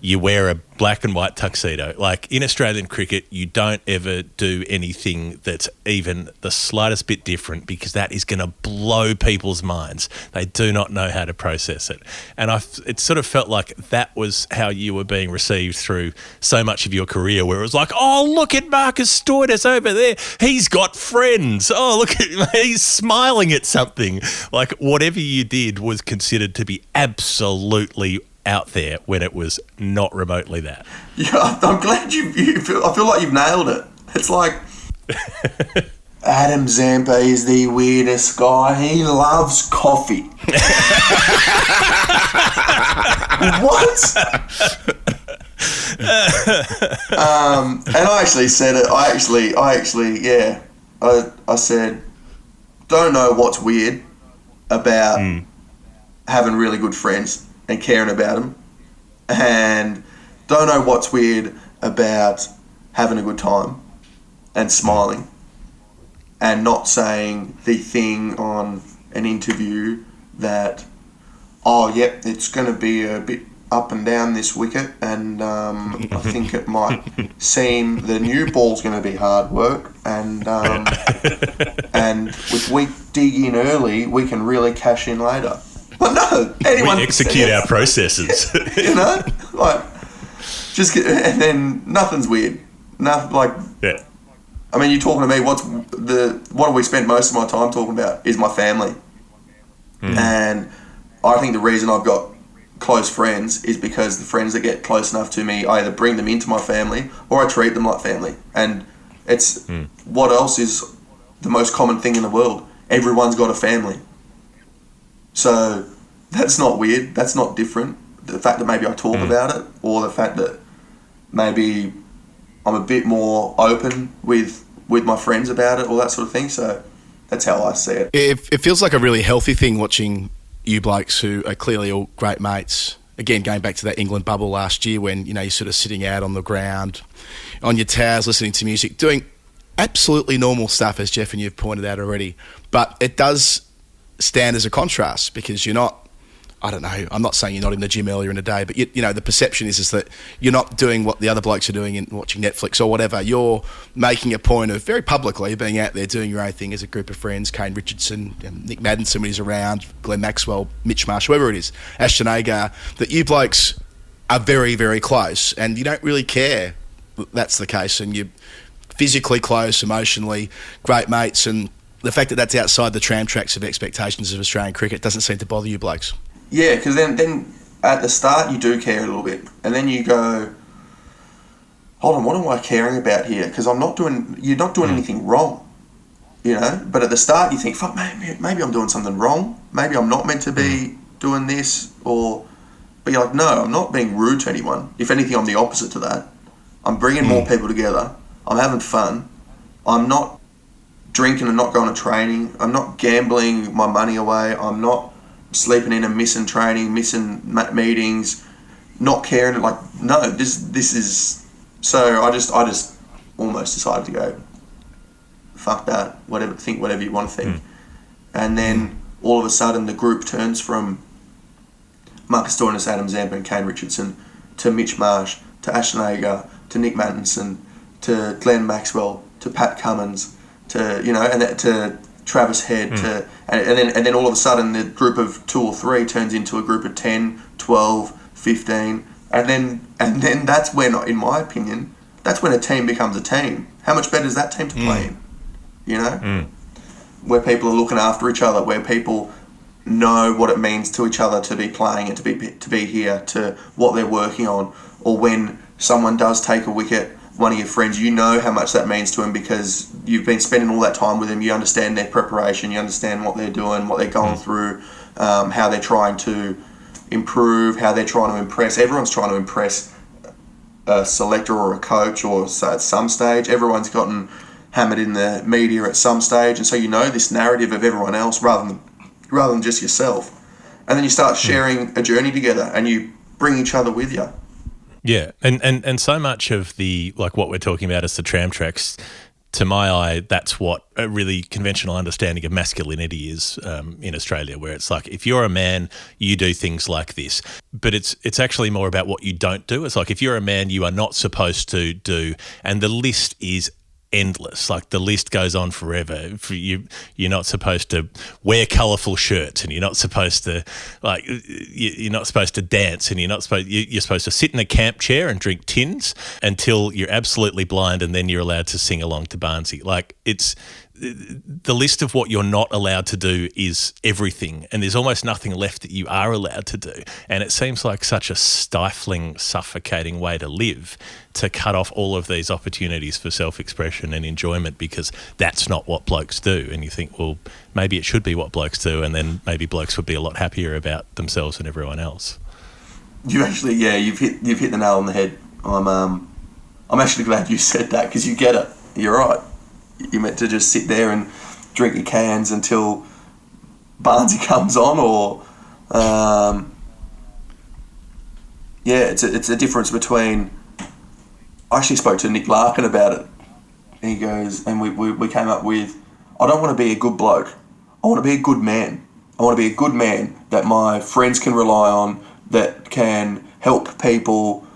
Speaker 2: you wear a black and white tuxedo. Like, in Australian cricket, you don't ever do anything that's even the slightest bit different, because that is going to blow people's minds. They do not know how to process it. And it sort of felt like that was how you were being received through so much of your career, where it was like, "Oh, look at Marcus Stoinis over there. He's got friends. Oh, look at him. He's smiling at something." Like, whatever you did was considered to be absolutely out there, when it was not remotely that.
Speaker 3: Yeah, I'm glad I feel like you've nailed it. It's like Adam Zampa is the weirdest guy. He loves coffee. What? And I actually said it. I said, don't know what's weird about having really good friends and caring about them, and don't know what's weird about having a good time and smiling and not saying the thing on an interview that, "Oh, yep, it's going to be a bit up and down this wicket, and I think it might seem the new ball's going to be hard work, and if we dig in early, we can really cash in later." Well, no, anyone
Speaker 2: we execute our processes.
Speaker 3: You know, like, just and then nothing's weird. Nothing like.
Speaker 2: Yeah.
Speaker 3: I mean, you're talking to me. What do we spend most of my time talking about? Is my family, and I think the reason I've got close friends is because the friends that get close enough to me, I either bring them into my family or I treat them like family. And it's what else is the most common thing in the world? Everyone's got a family. So that's not weird. That's not different. The fact that maybe I talk about it, or the fact that maybe I'm a bit more open with my friends about it, all that sort of thing. So that's how I see it.
Speaker 1: It feels like a really healthy thing watching you blokes who are clearly all great mates. Again, going back to that England bubble last year, when you're sort of sitting out on the ground, on your towels, listening to music, doing absolutely normal stuff, as Jeff and you've pointed out already. But it does stand as a contrast, because you're not, I don't know, I'm not saying you're not in the gym earlier in the day, but the perception is that you're not doing what the other blokes are doing and watching Netflix or whatever. You're making a point of very publicly being out there doing your own thing as a group of friends. Kane Richardson, Nick Maddinson when he's around, Glenn Maxwell, Mitch Marsh, whoever it is, Ashton Agar, that you blokes are very, very close, and you don't really care that that's the case, and you're physically close, emotionally, great mates, and the fact that that's outside the tram tracks of expectations of Australian cricket doesn't seem to bother you blokes.
Speaker 3: Yeah, because then at the start you do care a little bit, and then you go, hold on, what am I caring about here? Because you're not doing anything wrong, But at the start you think, fuck, maybe I'm doing something wrong. Maybe I'm not meant to be doing this, but you're like, no, I'm not being rude to anyone. If anything, I'm the opposite to that. I'm bringing more people together. I'm having fun. I'm not drinking and not going to training. I'm not gambling my money away. I'm not sleeping in and missing training, missing meetings, not caring. Like, no, this is. So I just almost decided to go, fuck that. Think whatever you want to think. And then all of a sudden the group turns from Marcus Stoinis, Adam Zampa, and Kane Richardson to Mitch Marsh, to Ashton Agar, to Nick Maddinson, to Glenn Maxwell, to Pat Cummins, to to Travis Head, and then all of a sudden the group of 2 or 3 turns into a group of 10, 12, 15, and then that's when, in my opinion, that's when a team becomes a team. How much better is that team to play in? Where people are looking after each other, where people know what it means to each other to be playing and to be here, to what they're working on, or when someone does take a wicket, one of your friends, you know how much that means to them because you've been spending all that time with them. You understand their preparation, you understand what they're doing, what they're going through, how they're trying to improve, how they're trying to impress. Everyone's trying to impress a selector or a coach, or so at some stage. Everyone's gotten hammered in the media at some stage, and so you know this narrative of everyone else rather than just yourself. And then you start sharing a journey together, and you bring each other with you.
Speaker 2: Yeah, and so much of the, like what we're talking about is the tram tracks. To my eye, that's what a really conventional understanding of masculinity is in Australia, where it's like, if you're a man, you do things like this. But it's actually more about what you don't do. It's like, if you're a man, you are not supposed to do, and the list is endless. Like, the list goes on forever. You're not supposed to wear colourful shirts, and you're not supposed to you're not supposed to dance, and you're supposed to sit in a camp chair and drink tins until you're absolutely blind, and then you're allowed to sing along to Barnsey. Like, it's the list of what you're not allowed to do is everything, and there's almost nothing left that you are allowed to do. And it seems like such a stifling, suffocating way to live, to cut off all of these opportunities for self-expression and enjoyment, because that's not what blokes do. And you think, well, maybe it should be what blokes do, and then maybe blokes would be a lot happier about themselves and everyone else.
Speaker 3: You actually, you've hit the nail on the head. I'm actually glad you said that, because you get it. You're right. You're meant to just sit there and drink your cans until Barnsey comes on, or it's a difference between. I actually spoke to Nick Larkin about it. He goes, and we came up with, I don't want to be a good bloke. I want to be a good man. I want to be a good man that my friends can rely on, that can help people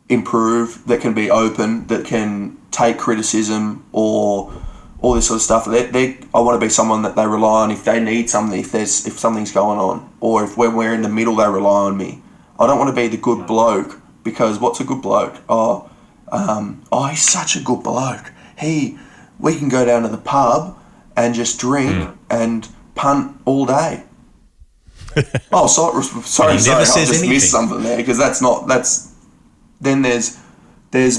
Speaker 3: improve, that can be open, that can take criticism, or all this sort of stuff. I want to be someone that they rely on if they need something, if something's going on, or if when we're in the middle, they rely on me. I don't want to be the good bloke, because what's a good bloke? He's such a good bloke. We can go down to the pub and just drink and punt all day. Sorry, I just missed something there, because then there's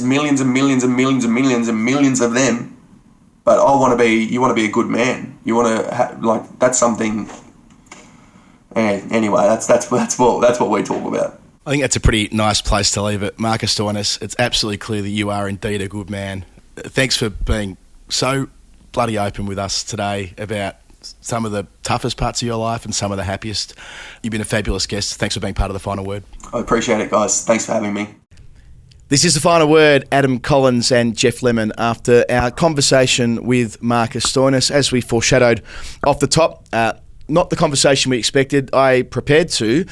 Speaker 3: millions and millions and millions and millions and millions of them, but you want to be a good man. You want to that's something. Anyway, that's what we talk about.
Speaker 1: I think that's a pretty nice place to leave it. Marcus Stoinis, it's absolutely clear that you are indeed a good man. Thanks for being so bloody open with us today about some of the toughest parts of your life and some of the happiest. You've been a fabulous guest. Thanks for being part of the Final Word.
Speaker 3: I appreciate it, guys. Thanks for having me.
Speaker 1: This is the Final Word. Adam Collins and Jeff Lemon, after our conversation with Marcus Stoinis. As we foreshadowed off the top, not the conversation we expected. I prepared to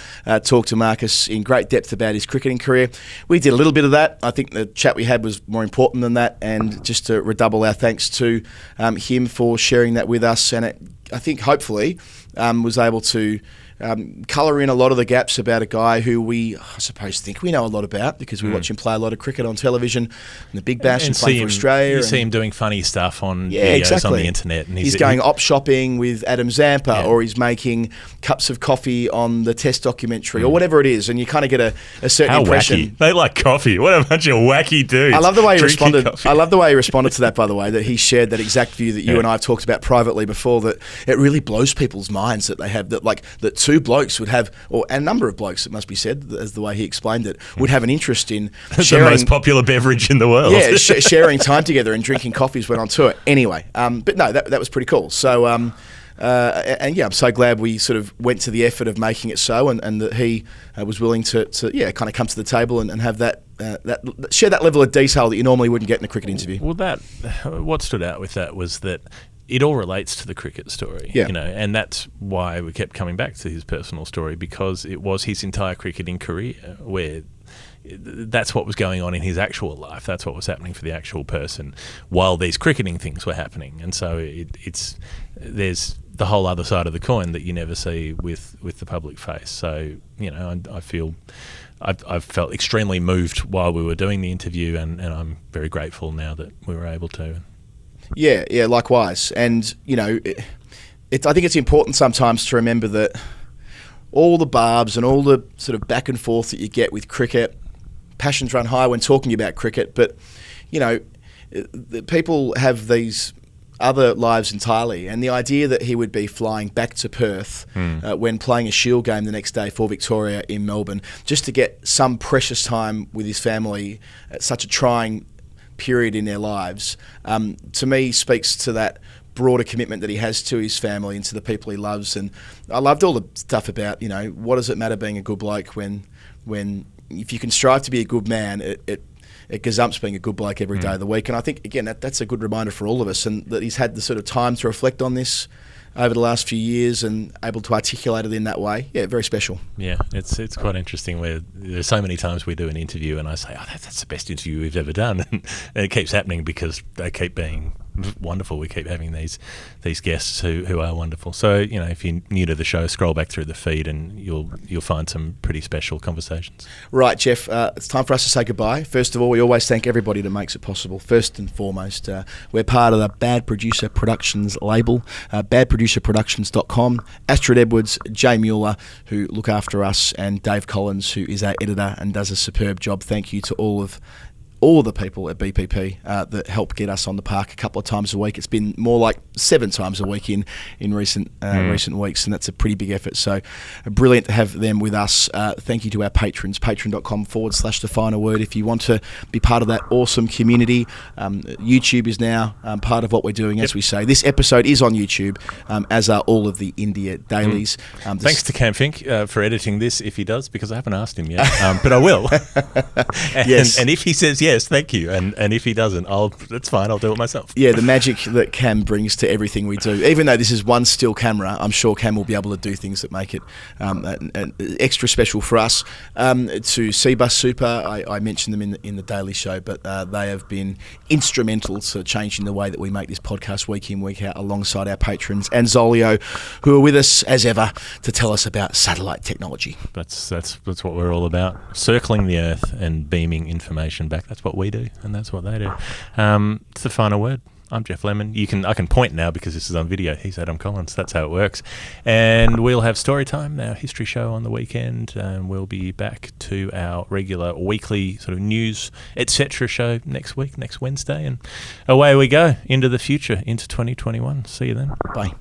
Speaker 1: talk to Marcus in great depth about his cricketing career. We did a little bit of that. I think the chat we had was more important than that, and just to redouble our thanks to him for sharing that with us. And I think hopefully was able to colour in a lot of the gaps about a guy who we, I suppose, think we know a lot about, because we watch him play a lot of cricket on television and the Big Bash and play for Australia.
Speaker 2: You see him doing funny stuff on videos on the internet. And
Speaker 1: he's going op shopping with Adam Zampa, or he's making cups of coffee on the Test documentary, or whatever it is, and you kind of get a certain impression.
Speaker 2: Wacky. They like coffee. What a bunch of wacky dudes.
Speaker 1: I love the way he responded. I love the way he responded to that, by the way, that he shared that exact view that you and I have talked about privately before, that it really blows people's minds that they have that two blokes would have, or a number of blokes, it must be said, as the way he explained it, would have an interest in sharing
Speaker 2: the most popular beverage in the world.
Speaker 1: Yeah, sharing time together and drinking coffees when on tour. Anyway, but no, that was pretty cool. So, I'm so glad we sort of went to the effort of making it so, and that he was willing to kind of come to the table and have that share that level of detail that you normally wouldn't get in a cricket interview.
Speaker 2: Well, what stood out with that was that it all relates to the cricket story, and that's why we kept coming back to his personal story, because it was his entire cricketing career where that's what was going on in his actual life. That's what was happening for the actual person while these cricketing things were happening. And so there's the whole other side of the coin that you never see with the public face. So, I've felt extremely moved while we were doing the interview, and I'm very grateful now that we were able to.
Speaker 1: Yeah, likewise. And, I think it's important sometimes to remember that all the barbs and all the sort of back and forth that you get with cricket, passions run high when talking about cricket, but, people have these other lives entirely. And the idea that he would be flying back to Perth when playing a Shield game the next day for Victoria in Melbourne, just to get some precious time with his family at such a trying period in their lives, to me speaks to that broader commitment that he has to his family and to the people he loves. And I loved all the stuff about, what does it matter being a good bloke when if you can strive to be a good man, it gazumps being a good bloke every day of the week. And I think, again, that's a good reminder for all of us, and that he's had the sort of time to reflect on this over the last few years and able to articulate it in that way. Yeah, very special.
Speaker 2: Yeah, it's quite interesting where there's so many times we do an interview and I say, that's the best interview we've ever done. And it keeps happening because they keep being wonderful. We keep having these guests who are wonderful. So, if you're new to the show, scroll back through the feed and you'll find some pretty special conversations.
Speaker 1: Right, Jeff, it's time for us to say goodbye. First of all, we always thank everybody that makes it possible. First and foremost, we're part of the Bad Producer Productions label, badproducerproductions.com. Astrid Edwards, Jay Mueller, who look after us, and Dave Collins, who is our editor and does a superb job. Thank you to all the people at BPP that help get us on the park a couple of times a week. It's been more like 7 times a week in recent weeks, and that's a pretty big effort. So brilliant to have them with us. Thank you to our patrons, patreon.com/The Final Word. If you want to be part of that awesome community, YouTube is now part of what we're doing, as we say. This episode is on YouTube, as are all of the India dailies.
Speaker 2: Thanks to Cam Fink for editing this, if he does, because I haven't asked him yet, but I will.
Speaker 1: Yes.
Speaker 2: And if he says yes, thank you. And if he doesn't, that's fine. I'll do it myself.
Speaker 1: Yeah, the magic that Cam brings to everything we do. Even though this is one still camera, I'm sure Cam will be able to do things that make it extra special for us. To Cbus Super, I mentioned them in the Daily Show, but they have been instrumental to changing the way that we make this podcast week in, week out, alongside our patrons, and Zolio, who are with us as ever to tell us about satellite technology.
Speaker 2: That's what we're all about. Circling the Earth and beaming information back. That's what we do, and that's what they do. It's The Final Word. I'm Jeff Lemon. I can point now because this is on video. He's Adam Collins. That's how it works. And we'll have story time, our history show on the weekend, and we'll be back to our regular weekly sort of news, etc. show next week, next Wednesday, and away we go into the future, into 2021. See you then.
Speaker 1: Bye.